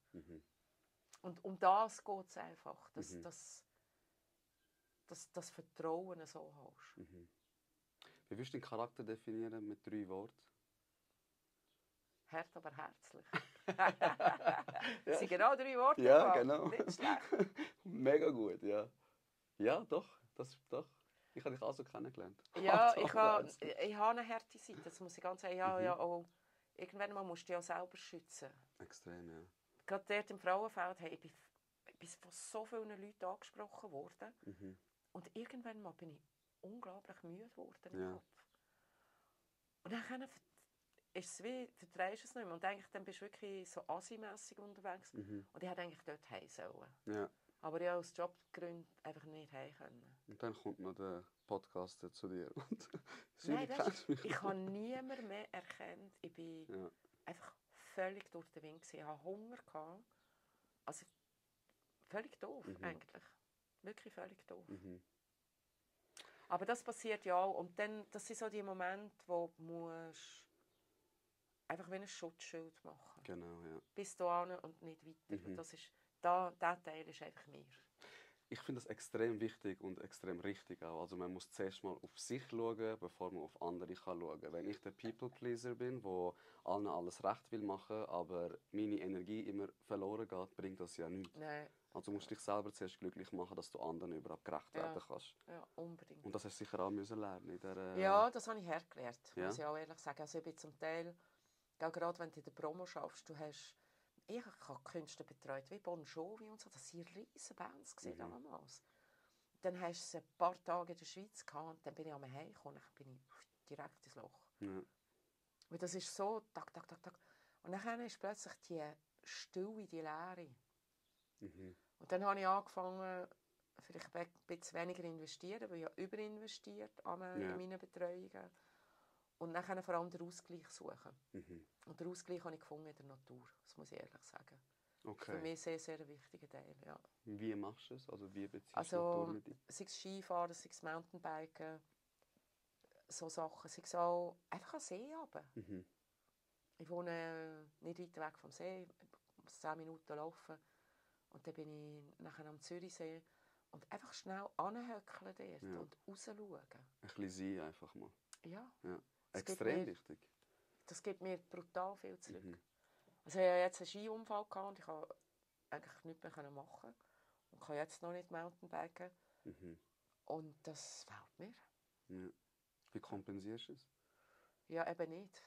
Speaker 3: Und um das geht es einfach, dass das Vertrauen so hast.
Speaker 4: Wie würdest du deinen Charakter definieren mit 3 Worten?
Speaker 3: Hart, aber herzlich. Das sind genau 3 Worte.
Speaker 4: Ja,
Speaker 3: gehabt.
Speaker 4: genau.
Speaker 3: Nicht schlecht.
Speaker 4: Mega gut, ja. Ja, doch. Doch. Ich habe dich auch so kennengelernt.
Speaker 3: Ja,
Speaker 4: Also,
Speaker 3: ich habe eine harte Seite, das muss ich ganz sagen. Ja, auch, irgendwann mal musst du dich auch selber schützen.
Speaker 4: Extrem, ja.
Speaker 3: Gerade dort im Frauenfeld, hey, ich bin von so vielen Leuten angesprochen worden. Und irgendwann mal bin ich unglaublich müde geworden im
Speaker 4: Ja.
Speaker 3: Kopf. Und dann ist es wie, verdrehst du es nicht mehr. Und eigentlich, dann bist du wirklich so asimässig unterwegs. Und ich hätte eigentlich dort heim sollen.
Speaker 4: Ja.
Speaker 3: Aber ich aus Jobgründen einfach nicht heim können.
Speaker 4: Und dann kommt noch der Podcaster zu dir. Und
Speaker 3: Nein,
Speaker 4: kennst mich.
Speaker 3: ich habe niemanden mehr erkannt. Ich bin
Speaker 4: Ja.
Speaker 3: einfach völlig durch den Wind. Ich hatte Hunger. Also völlig doof eigentlich. Wirklich völlig doof. Aber das passiert ja auch. Und dann, das sind so die Momente, wo du musst einfach wie ein Schutzschild machen.
Speaker 4: Genau, ja.
Speaker 3: Bis dahin und nicht weiter. Und das ist, dieser Teil ist einfach mir.
Speaker 4: Ich finde das extrem wichtig und extrem richtig auch. Also man muss zuerst mal auf sich schauen, bevor man auf andere kann schauen kann. Wenn ich der People-Pleaser bin, der allen alles recht will machen, aber meine Energie immer verloren geht, bringt das ja nichts.
Speaker 3: Nein.
Speaker 4: Also musst du dich selber zuerst glücklich machen, dass du anderen überhaupt gerecht werden kannst.
Speaker 3: Ja, unbedingt.
Speaker 4: Und das hast du sicher auch müssen lernen in der,
Speaker 3: Ja, das habe ich hergelernt,
Speaker 4: Ja?
Speaker 3: muss ich auch ehrlich sagen. Also ich bin zum Teil, gerade wenn du in der Promo schaffst, ich habe Künstler betreut, wie Bon Jovi und so, das waren riesen Bands damals. Dann hast du ein paar Tage in der Schweiz gehabt, und dann bin ich am Heim gekommen, dann bin ich direkt ins Loch.
Speaker 4: Ja.
Speaker 3: Weil das ist so, tak. Und dann ist plötzlich die Stille, die Leere. Und dann habe ich angefangen, vielleicht ein bisschen weniger investieren, weil ich habe überinvestiert in meinen Betreuungen. Und dann vor allem den Ausgleich suchen. Und den Ausgleich habe ich gefunden in der Natur, das muss ich ehrlich sagen.
Speaker 4: Okay.
Speaker 3: Für mich sehr, sehr ein wichtiger Teil, ja.
Speaker 4: Wie machst du es? Also wie beziehst du
Speaker 3: Also,
Speaker 4: Natur mit ein?
Speaker 3: sei es Skifahren, sei es Mountainbiken, so Sachen, sei es auch einfach an See runter. Ich wohne nicht weit weg vom See, ich muss 10 Minuten laufen. Und dann bin ich nachher am Zürichsee und einfach schnell anhöckeln dort und rausschauen.
Speaker 4: Ein bisschen sein einfach mal.
Speaker 3: Ja.
Speaker 4: Ja.
Speaker 3: Das
Speaker 4: Extrem
Speaker 3: gibt
Speaker 4: wichtig.
Speaker 3: Das gibt mir brutal viel zurück. Also ich hatte jetzt einen Skiunfall gehabt und ich konnte eigentlich nichts mehr machen. Und kann jetzt noch nicht Mountainbiken. Und das fehlt mir.
Speaker 4: Ja. Wie kompensierst du es?
Speaker 3: Ja, eben nicht.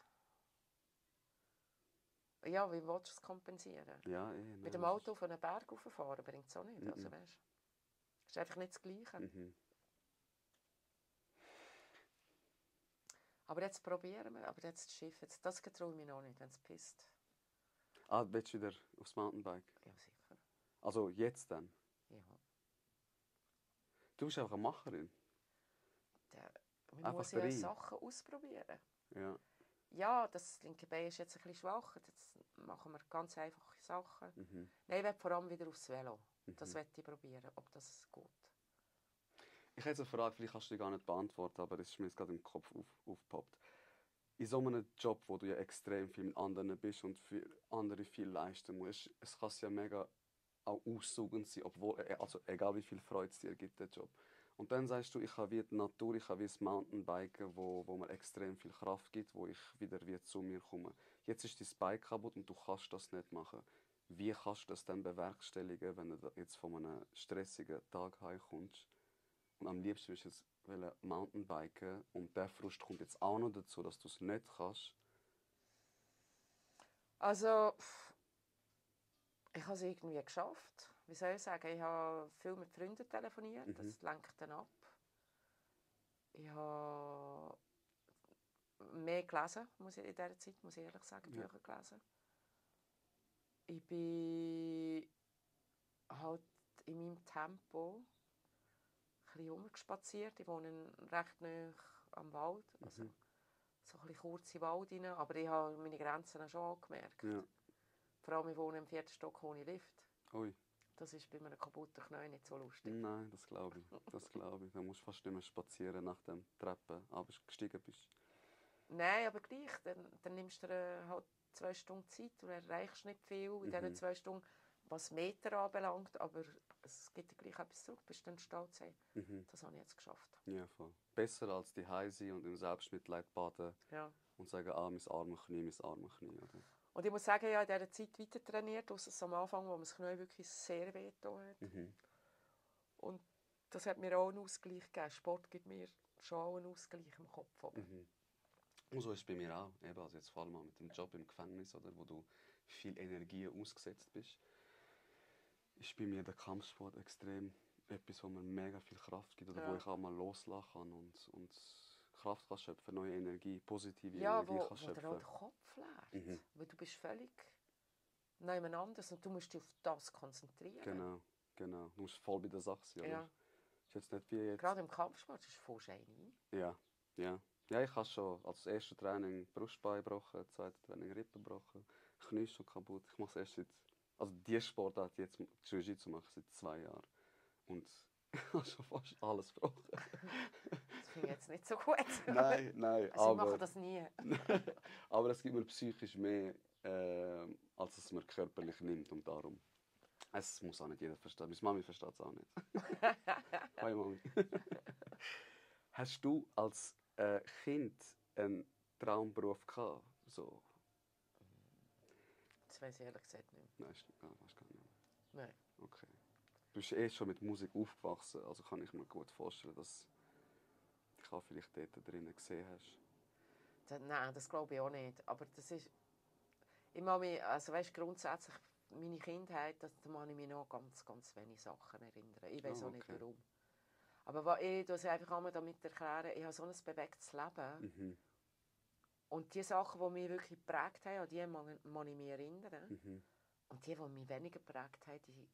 Speaker 3: Ja, wie willst du es kompensieren?
Speaker 4: Ja,
Speaker 3: Mit dem Auto auf einen Berg rauffahren bringt es auch nicht. Also, weißt, ist einfach nicht das Gleiche.
Speaker 4: Mhm.
Speaker 3: Aber jetzt probieren wir. Aber jetzt das Schiff. Jetzt, das traue ich mich noch nicht, wenn es pisst.
Speaker 4: Ah, willst du wieder aufs Mountainbike?
Speaker 3: Ja, sicher.
Speaker 4: Also jetzt dann?
Speaker 3: Ja.
Speaker 4: Du bist einfach eine Macherin.
Speaker 3: Man
Speaker 4: Einfach
Speaker 3: muss ja
Speaker 4: rein.
Speaker 3: Sachen ausprobieren.
Speaker 4: Ja.
Speaker 3: Ja, das linke Bein ist jetzt ein bisschen schwach. Jetzt machen wir ganz einfache Sachen.
Speaker 4: Mhm.
Speaker 3: Nein, ich will vor allem wieder aufs Velo. Das möchte ich probieren, ob das geht.
Speaker 4: Ich hätte eine Frage, vielleicht kannst du die gar nicht beantworten, aber es ist mir jetzt gerade im Kopf aufgepoppt. In so einem Job, wo du ja extrem viel mit anderen bist und für andere viel leisten musst, es kann ja mega auch aussugend sein, obwohl, also egal wie viel Freude es dir gibt, der Job. Und dann sagst du, ich habe wie die Natur, ich habe wie das Mountainbiken, wo mir extrem viel Kraft gibt, wo ich wieder wie zu mir komme. Jetzt ist dein Bike kaputt und du kannst das nicht machen. Wie kannst du das dann bewerkstelligen, wenn du jetzt von einem stressigen Tag heimkommst? Und am liebsten würdest du jetzt Mountainbiken und der Frust kommt jetzt auch noch dazu, dass du es nicht kannst.
Speaker 3: Also, ich habe es irgendwie geschafft. Wie soll ich sagen? Ich habe viel mit Freunden telefoniert. Das lenkt dann ab. Ich habe mehr gelesen, muss ich in dieser Zeit, muss ich ehrlich sagen, Bücher gelesen. Ich bin halt in meinem Tempo ein bisschen rumgespaziert. Ich wohne recht nah am Wald, also so ein bisschen kurz in den Wald rein, aber ich habe meine Grenzen schon angemerkt.
Speaker 4: Ja.
Speaker 3: Vor allem, ich wohne im 4. Stock ohne Lift.
Speaker 4: Ui.
Speaker 3: Das ist bei einem kaputten Knie nicht so lustig.
Speaker 4: Nein, das glaube ich. Das glaube ich. Da musst du fast immer spazieren nach dem Treppen, aber gestiegen bist.
Speaker 3: Nein, aber gleich. Dann nimmst du dir halt 2 Stunden Zeit und erreichst nicht viel in diesen 2 Stunden, was Meter anbelangt, aber es gibt dir gleich etwas zurück, bist dann stolz. Das habe ich jetzt geschafft.
Speaker 4: Ja, voll. Besser als die Heise und im Selbstmitleid baden und sagen, ah, mein armes Knie, oder?
Speaker 3: Und ich muss sagen, ich habe in dieser Zeit weiter trainiert, ausser am Anfang, wo mir das Knie wirklich sehr wehgetan hat. Und das hat mir auch einen Ausgleich gegeben. Sport gibt mir schon auch einen Ausgleich im Kopf.
Speaker 4: Und so ist es bei mir auch. Eben, also jetzt vor allem mit dem Job im Gefängnis, oder, wo du viel Energie ausgesetzt bist, ist bei mir der Kampfsport extrem etwas, wo mir mega viel Kraft gibt oder wo ich auch mal loslassen kann und Kraft kann schöpfen, neue Energie, positive Energie kann schöpfen.
Speaker 3: Ja, wo dir auch den Kopf leert. Weil du bist völlig nebeneinander und du musst dich auf das konzentrieren.
Speaker 4: Genau. Du musst voll bei der Sache sein, oder?
Speaker 3: Ja.
Speaker 4: Ist jetzt nicht wie jetzt...
Speaker 3: Gerade im Kampfsport ist es voll schön.
Speaker 4: Ja. Ja, ich habe schon als erstes Training Brustbein gebrochen, zweites Training Rippen gebrochen, Knie ist schon kaputt. Ich mache es erst seit... Also die Sportart jetzt Jiu-Jitsu mache ich seit 2 Jahren. Und ich habe schon fast alles gebrochen.
Speaker 3: Das finde ich jetzt nicht so gut.
Speaker 4: Nein,
Speaker 3: also ich mache das nie.
Speaker 4: Aber es gibt mir psychisch mehr, als es mir körperlich nimmt. Und darum, es muss auch nicht jeder verstehen. Meine Mami versteht es auch nicht. Hi Mami. Hast du als Kind einen Traumberuf gehabt? So?
Speaker 3: Das weiß ich ehrlich gesagt nicht.
Speaker 4: Nein, weißt gar nicht.
Speaker 3: Nein.
Speaker 4: Okay. Du bist schon mit Musik aufgewachsen, also kann ich mir gut vorstellen, dass du dich auch vielleicht dort drinnen gesehen hast.
Speaker 3: Nein, das glaube ich auch nicht. Aber das ist... Ich mag mich, also weißt, grundsätzlich, meine Kindheit, da kann ich mich noch ganz, ganz wenige Sachen erinnern. Ich weiß auch nicht warum. Aber ich tue es einfach einmal damit erklären, ich habe so ein bewegtes Leben. Und die Sachen, die mich wirklich geprägt haben, an die kann ich mich erinnern. Und die mich weniger geprägt haben, die...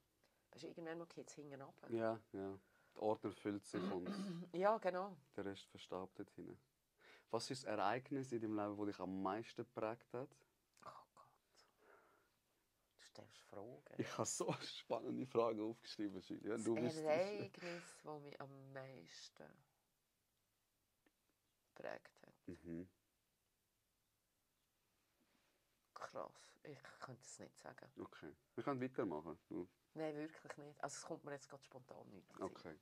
Speaker 3: Weißt du, irgendwann geht es hinten runter.
Speaker 4: Ja. Der Ordner füllt sich und
Speaker 3: ja, genau.
Speaker 4: Der Rest verstaubt dort hinten. Was ist das Ereignis in deinem Leben, das dich am meisten geprägt hat?
Speaker 3: Oh Gott. Du stellst Fragen.
Speaker 4: Ich habe so spannende Fragen aufgeschrieben, Julia.
Speaker 3: Das Ereignis, das mich am meisten geprägt hat. Krass. Ich könnte es nicht sagen.
Speaker 4: Okay. Wir können weitermachen.
Speaker 3: Nein, wirklich nicht. Also es kommt mir jetzt gerade spontan nicht.
Speaker 4: Okay.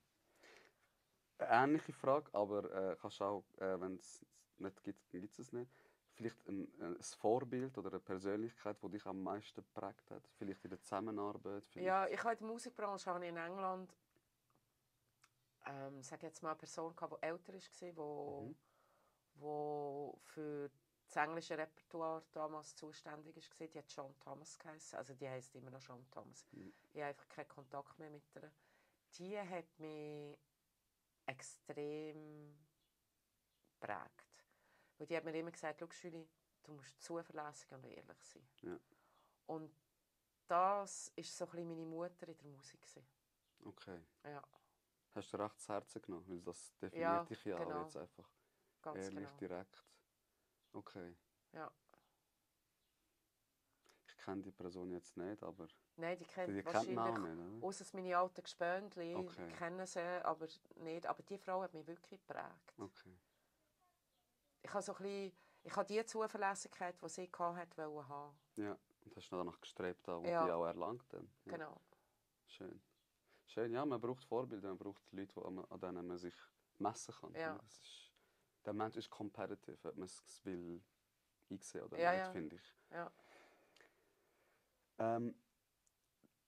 Speaker 4: Eine ähnliche Frage, aber kannst auch, wenn es nicht gibt, dann gibt es nicht. Vielleicht ein Vorbild oder eine Persönlichkeit, die dich am meisten geprägt hat? Vielleicht in der Zusammenarbeit? Vielleicht...
Speaker 3: Ja, ich habe in der Musikbranche in England sage jetzt mal eine Person, die älter war, die für das englische Repertoire damals zuständig war, die hat Sean Thomas geheißen. Also die heisst immer noch Sean Thomas. Ich habe einfach keinen Kontakt mehr mit ihr. Die hat mich extrem geprägt. Weil die hat mir immer gesagt, schau Julie, du musst zuverlässig und ehrlich sein.
Speaker 4: Ja.
Speaker 3: Und das war so ein bisschen meine Mutter in der Musik.
Speaker 4: Okay.
Speaker 3: Ja.
Speaker 4: Hast du recht zu Herzen genommen? Weil das definiert
Speaker 3: Ja,
Speaker 4: dich ja
Speaker 3: genau.
Speaker 4: auch jetzt einfach.
Speaker 3: Ganz
Speaker 4: Ehrlich,
Speaker 3: genau.
Speaker 4: direkt. Okay.
Speaker 3: Ja.
Speaker 4: Ich kenne die Person jetzt nicht, aber
Speaker 3: Nein, die kennt
Speaker 4: die kennt
Speaker 3: wahrscheinlich,
Speaker 4: man auch nicht, oder?
Speaker 3: ausser meine alten Gespöntchen,
Speaker 4: Okay.
Speaker 3: kennen sie, aber nicht. Aber die Frau hat mich wirklich geprägt.
Speaker 4: Okay.
Speaker 3: Ich habe die Zuverlässigkeit, die sie hatte, haben.
Speaker 4: Ja, und hast du danach gestrebt und
Speaker 3: Ja.
Speaker 4: die auch erlangt dann. Ja.
Speaker 3: Genau.
Speaker 4: Schön. Schön, ja, man braucht Vorbilder, man braucht Leute, an denen man sich messen kann.
Speaker 3: Ja.
Speaker 4: Das ist, der Mensch ist competitive, ob man es will einsehen oder
Speaker 3: Ja,
Speaker 4: nicht,
Speaker 3: ja.
Speaker 4: finde ich.
Speaker 3: Ja.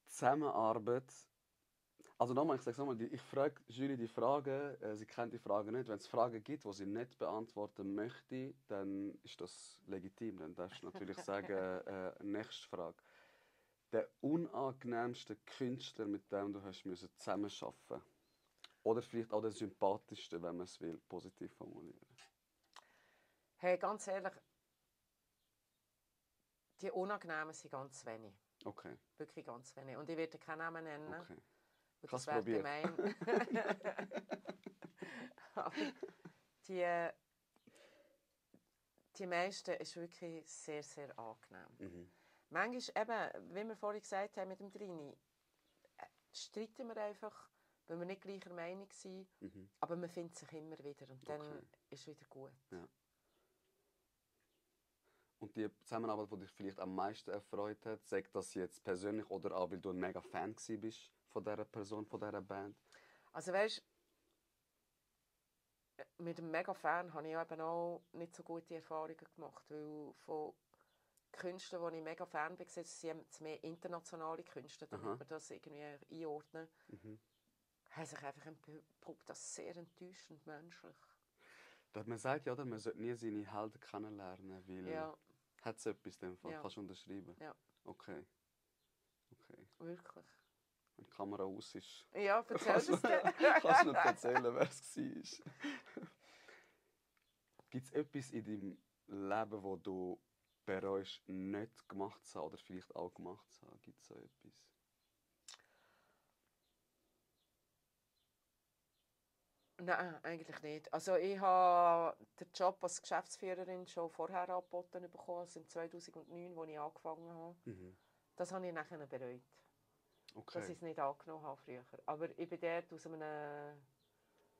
Speaker 4: Zusammenarbeit. Also nochmal, ich sage es nochmal, ich frage Julie die Fragen, sie kennt die Fragen nicht. Wenn es Fragen gibt, die sie nicht beantworten möchte, dann ist das legitim. Dann darfst du natürlich sagen, nächste Frage. Der unangenehmste Künstler, mit dem du hast müssen zusammenarbeiten musst. Oder vielleicht auch der sympathischste, wenn man es will, positiv formulieren.
Speaker 3: Hey, ganz ehrlich, die Unangenehmen sind ganz wenig.
Speaker 4: Okay.
Speaker 3: Wirklich ganz wenig. Und ich werde keinen Namen nennen.
Speaker 4: Okay.
Speaker 3: Und
Speaker 4: Ich
Speaker 3: das
Speaker 4: habe es
Speaker 3: wäre
Speaker 4: probiert.
Speaker 3: gemein. Aber die meisten ist wirklich sehr, sehr angenehm.
Speaker 4: Mhm.
Speaker 3: Manchmal, eben, wie wir vorhin gesagt haben mit dem Trini, streiten wir einfach, weil wir nicht gleicher Meinung sind, aber man findet sich immer wieder und dann ist es wieder gut.
Speaker 4: Ja. Und die Zusammenarbeit, die dich vielleicht am meisten erfreut hat, sagt das jetzt persönlich oder auch, weil du ein mega Fan bist von dieser Person, von dieser Band?
Speaker 3: Also weißt, mit einem Mega-Fan habe ich eben auch nicht so gute Erfahrungen gemacht, weil von Künstlern, die ich mega Fan bin, sind es mehr internationale Künstler, damit man das irgendwie einordnen, haben sich einfach entpuppt als sehr enttäuschend menschlich.
Speaker 4: Man sagt ja, oder, man sollte nie seine Helden kennenlernen, weil...
Speaker 3: Ja.
Speaker 4: Hat es etwas in dem Fall?
Speaker 3: Ja.
Speaker 4: Kannst du unterschreiben?
Speaker 3: Ja.
Speaker 4: Okay.
Speaker 3: Wirklich.
Speaker 4: Wenn die Kamera aus ist...
Speaker 3: Ja, erzähl es dir.
Speaker 4: Kannst du nicht erzählen, wer es war. Gibt es etwas in deinem Leben, wo du bereust, nicht gemacht zu haben oder vielleicht auch gemacht zu haben? Gibt es so etwas?
Speaker 3: Nein, eigentlich nicht. Also ich habe den Job als Geschäftsführerin schon vorher angeboten bekommen, also im 2009, als ich angefangen habe. Das habe ich nachher bereut.
Speaker 4: Okay.
Speaker 3: Dass ich es nicht angenommen habe früher. Aber ich bin dort aus einem,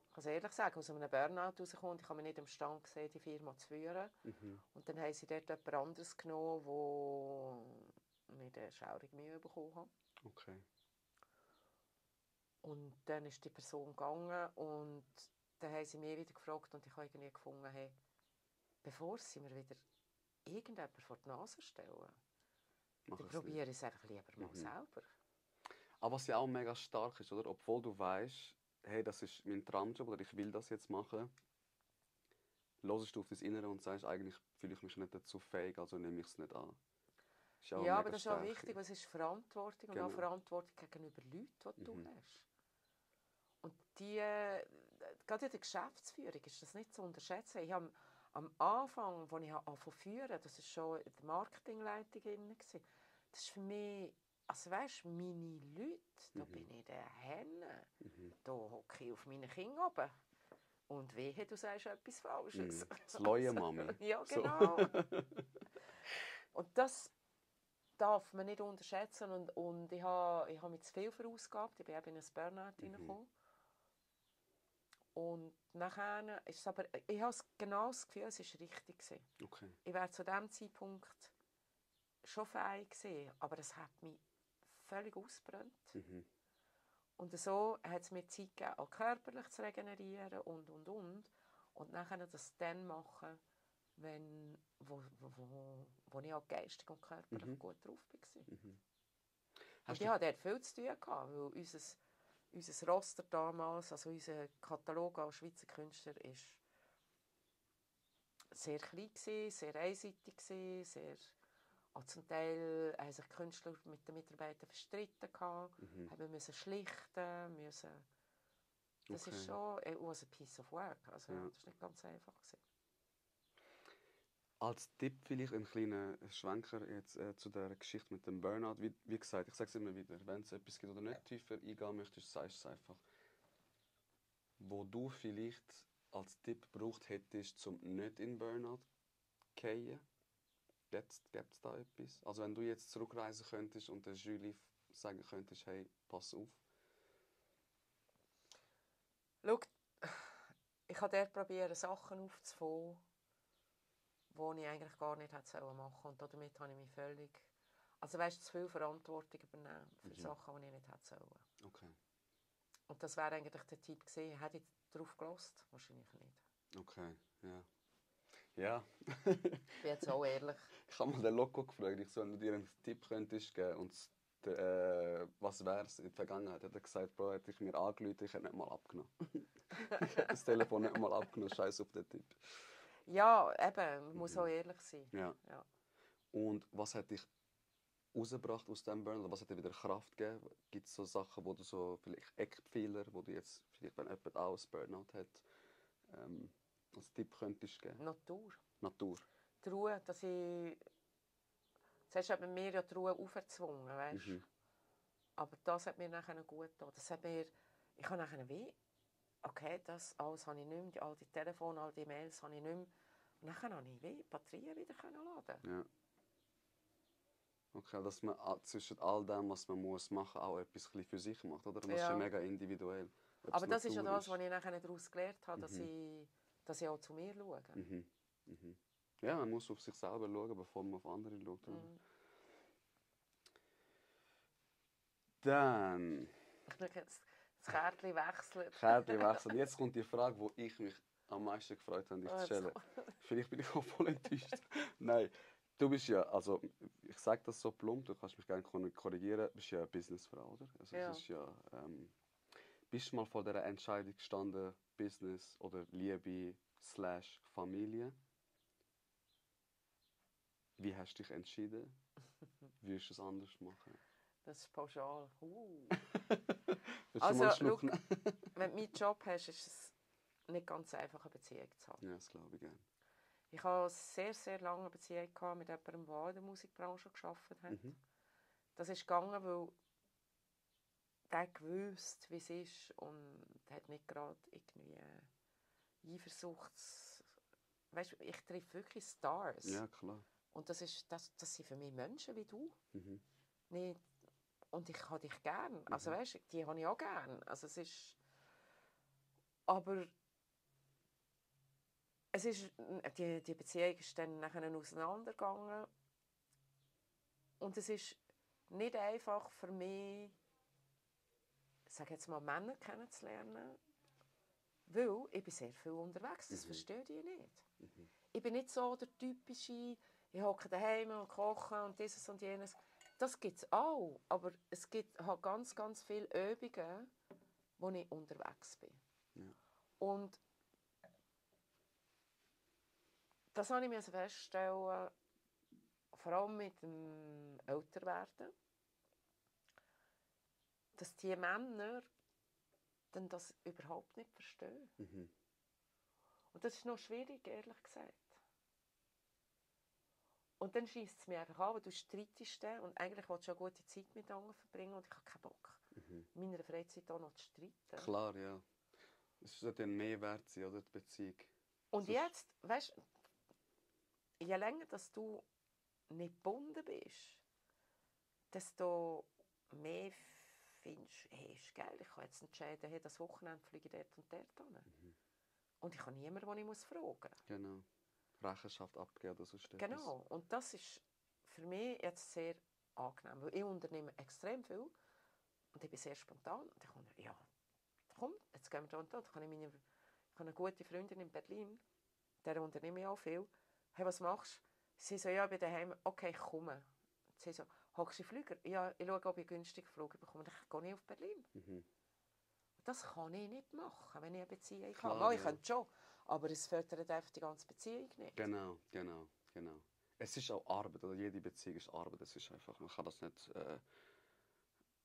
Speaker 3: ich kann es ehrlich sagen, aus einem Burnout rausgekommen und ich habe mich nicht imstande gesehen, die Firma zu führen. Und dann haben sie dort jemand anderes genommen, wo ich eine schaurige Mühe bekommen habe.
Speaker 4: Okay.
Speaker 3: Und dann ist die Person gegangen und dann haben sie mich wieder gefragt und ich habe irgendwie gefunden, hey, bevor sie mir wieder irgendjemand vor die Nase stellen, dann probiere ich es einfach lieber mal selber.
Speaker 4: Aber was ja auch mega stark ist, oder? Obwohl du weißt, hey, das ist mein Traumjob oder ich will das jetzt machen, hörst du auf das Innere und sagst, eigentlich fühle ich mich nicht dazu fähig, also nehme ich es nicht an.
Speaker 3: Ja, aber das ist auch wichtig, weil es ist Verantwortung und auch Verantwortung gegenüber Leuten, die du hast. Und gerade in der Geschäftsführung ist das nicht zu unterschätzen. Ich habe am Anfang, als ich angefangen zu führen, das war schon in der Marketingleitung, das ist für mich, also weißt, meine Leute, da bin ich der Henne, da hocke ich auf meine Kinder oben. Und wehe, du sagst etwas Falsches.
Speaker 4: Das neue Mami.
Speaker 3: Ja, genau. Und das darf man nicht unterschätzen. Und ich habe mich zu viel verausgabt. Ich bin eben in ein Burnout reingekommen. Und nachher ist es aber, ich habe genau das Gefühl, es war richtig.
Speaker 4: Okay.
Speaker 3: Ich wäre zu diesem Zeitpunkt schon fähig gewesen, aber es hat mich völlig ausgebrannt. Und so hat es mir Zeit gegeben, auch körperlich zu regenerieren und. Und nachher das dann machen, wo ich auch geistig und körperlich gut drauf war. Und ich hatte dort viel zu tun, weil unser Roster damals, also unser Katalog als Schweizer Künstler, ist sehr klein gewesen, sehr einseitig gewesen, sehr... Auch zum Teil haben sich die Künstler mit den Mitarbeitern verstritten gehabt, haben müssen schlichten, müssen... Das ist schon it was a piece of work. Also, das war nicht ganz einfach gewesen.
Speaker 4: Als Tipp vielleicht ein kleiner Schwenker jetzt, zu der Geschichte mit dem Burnout. Wie gesagt, ich sage es immer wieder, wenn es etwas gibt oder nicht tiefer eingehen möchtest, sagst du es einfach. Wo du vielleicht als Tipp gebraucht hättest, um nicht in Burnout zu fallen, gibt es da etwas? Also wenn du jetzt zurückreisen könntest und der Julie sagen könntest, hey, pass auf.
Speaker 3: Schau, ich habe dort probiert, Sachen aufzufangen, die ich eigentlich gar nicht hätte machen sollen. Und damit habe ich mich völlig... Also weißt, zu viel Verantwortung übernehmen für Sachen, die ich nicht hätte sollen.
Speaker 4: Okay.
Speaker 3: Und das wäre eigentlich der Tipp gewesen. Hätte ich darauf gehört? Wahrscheinlich nicht.
Speaker 4: Okay, ja. Ja.
Speaker 3: Ich bin jetzt auch ehrlich.
Speaker 4: Ich habe mal den Loco gefragt, ich so, wenn du dir einen Tipp könntest geben und was wäre es in der Vergangenheit? Hat er gesagt, Bro, hätte ich mir angerufen, ich hätte nicht mal abgenommen. Ich hätte das Telefon nicht mal abgenommen, scheiß auf den Tipp.
Speaker 3: Ja, eben, man muss auch ehrlich sein.
Speaker 4: Ja. Und was hat dich rausgebracht aus diesem Burnout? Was hat dir wieder Kraft gegeben? Gibt es so Sachen, wo du so vielleicht Eckpfeiler, wo du jetzt, vielleicht wenn jemand auch ein Burnout hat, als Tipp könntest geben? Natur.
Speaker 3: Die Ruhe, dass ich... Zuerst hat mir ja die Ruhe aufgezwungen, weißt? Aber das hat mir nachher gut getan. Das hat mir... Ich habe nachher wie... Okay, das alles habe ich nicht mehr, all die Telefone, all die Mails habe ich nicht mehr. Und dann konnte ich die Batterien wieder laden.
Speaker 4: Ja. Okay, dass man zwischen all dem, was man muss machen, auch etwas für sich macht, oder? Das ist ja mega individuell.
Speaker 3: Aber das ist ja das, was ich nachher daraus gelernt habe, dass ich auch zu mir schaue.
Speaker 4: Ja, man muss auf sich selber schauen, bevor man auf andere schaut. Dann...
Speaker 3: Ich möchte jetzt das Kärtchen
Speaker 4: wechseln. Jetzt kommt die Frage, die ich mich am meisten gefreut habe, dich zu stellen. Vielleicht bin ich auch voll enttäuscht. Nein, du bist ja, also ich sage das so plump, du kannst mich gerne korrigieren, du bist ja eine Businessfrau, oder? Also,
Speaker 3: ja.
Speaker 4: Es ist ja, bist du mal vor dieser Entscheidung gestanden, Business oder Liebe / Familie? Wie hast du dich entschieden? Wie würdest du es anders machen?
Speaker 3: Das ist pauschal.
Speaker 4: Also,
Speaker 3: schau, wenn du meinen Job hast, ist es nicht ganz einfach, eine Beziehung zu haben.
Speaker 4: Ja, das glaube ich gerne.
Speaker 3: Ich hatte sehr, sehr lange eine Beziehung mit jemandem, der in der Musikbranche gearbeitet hat. Das ist gegangen, weil der gewusst, wie es ist und hat nicht gerade irgendwie Eifersuchts... Weißt du, ich treffe wirklich Stars.
Speaker 4: Ja, klar.
Speaker 3: Und das sind für mich Menschen wie du. Nicht, und ich habe dich gern. Also weißt, die habe ich auch gern. Also es ist... Aber... Es ist, die Beziehung ist dann nachher auseinandergegangen. Und es ist nicht einfach für mich, sage jetzt mal, Männer kennenzulernen. Weil ich bin sehr viel unterwegs. Das verstehe ich nicht. Ich bin nicht so der typische, ich hocke daheim und koche und dieses und jenes. Das gibt es auch. Aber es gibt halt ganz, ganz viele Übungen, wo ich unterwegs bin.
Speaker 4: Ja.
Speaker 3: Und das habe ich feststellen, vor allem mit dem Älterwerden, dass die Männer dann das überhaupt nicht verstehen. Und das ist noch schwierig, ehrlich gesagt. Und dann scheisst es mir einfach an, weil du streitest und eigentlich willst du eine gute Zeit miteinander verbringen und ich habe keinen Bock, in meiner Freizeit auch noch zu streiten.
Speaker 4: Klar, ja. Es sollte dann mehr wert sein, oder, die Beziehung.
Speaker 3: Und jetzt, weißt du, je länger dass du nicht gebunden bist, desto mehr findest du, hey, ist geil, ich kann jetzt entscheiden, hey, das Wochenende fliege ich dort und dort hin. Und ich habe niemanden, den ich fragen muss.
Speaker 4: Genau. Rechenschaft abgeben oder sonst etwas.
Speaker 3: Genau. Und das ist für mich jetzt sehr angenehm, weil ich unternehme extrem viel und ich bin sehr spontan. Und ich komme, ja, komm, jetzt gehen wir da und da. Ich habe eine gute Freundin in Berlin, der unternehme ich auch viel. Hey, was machst du? Sie so, ja, ich bin daheim. Okay, ich komme. Sie so, hockst du in Flüger? Ja, ich schaue, ob ich günstig Flüge bekomme. Dann gehe ich auf Berlin. Das kann ich nicht machen, wenn ich eine Beziehung habe. Ich könnte schon. Aber es fördert einfach die ganze Beziehung nicht.
Speaker 4: Genau. Es ist auch Arbeit, oder jede Beziehung ist Arbeit. Es ist einfach, man kann das nicht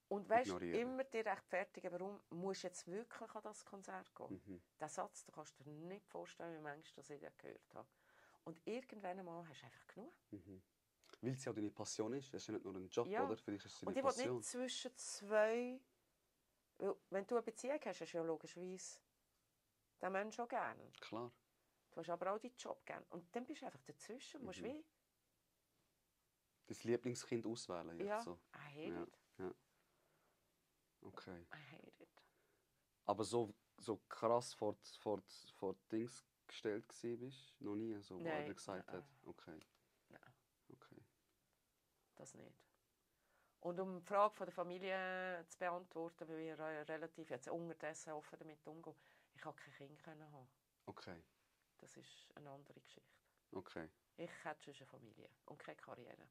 Speaker 3: Und weißt du,
Speaker 4: ignorieren.
Speaker 3: immer die rechtfertigen, warum musst du jetzt wirklich an das Konzert gehen? Den Satz, du kannst dir nicht vorstellen, wie manchmal das ich gehört habe. Und irgendwann einmal hast du einfach genug.
Speaker 4: Weil es ja auch deine Passion ist. Es ist ja nicht nur ein Job,
Speaker 3: Ja.
Speaker 4: oder? Für dich ist es
Speaker 3: Und
Speaker 4: deine
Speaker 3: ich will
Speaker 4: Passion.
Speaker 3: nicht zwischen zwei... Weil, wenn du eine Beziehung hast, hast du ja logischerweise den Menschen auch gerne.
Speaker 4: Klar.
Speaker 3: Du hast aber auch deinen Job gerne. Und dann bist du einfach dazwischen. Musst wie...
Speaker 4: Dein Lieblingskind auswählen jetzt
Speaker 3: Ja,
Speaker 4: so.
Speaker 3: I hate it.
Speaker 4: Ja. Okay.
Speaker 3: I hate it.
Speaker 4: Aber so krass vor Dings gestellt bist, noch nie, so, wo
Speaker 3: Nein,
Speaker 4: er gesagt
Speaker 3: nein.
Speaker 4: hat. Okay.
Speaker 3: Nein,
Speaker 4: Okay.
Speaker 3: das nicht. Und um die Frage von der Familie zu beantworten, weil ich relativ jetzt unterdessen offen damit umgehe, ich habe kein Kind haben.
Speaker 4: Okay.
Speaker 3: Das ist eine andere Geschichte.
Speaker 4: Okay.
Speaker 3: Ich hätte schon eine Familie und keine Karriere.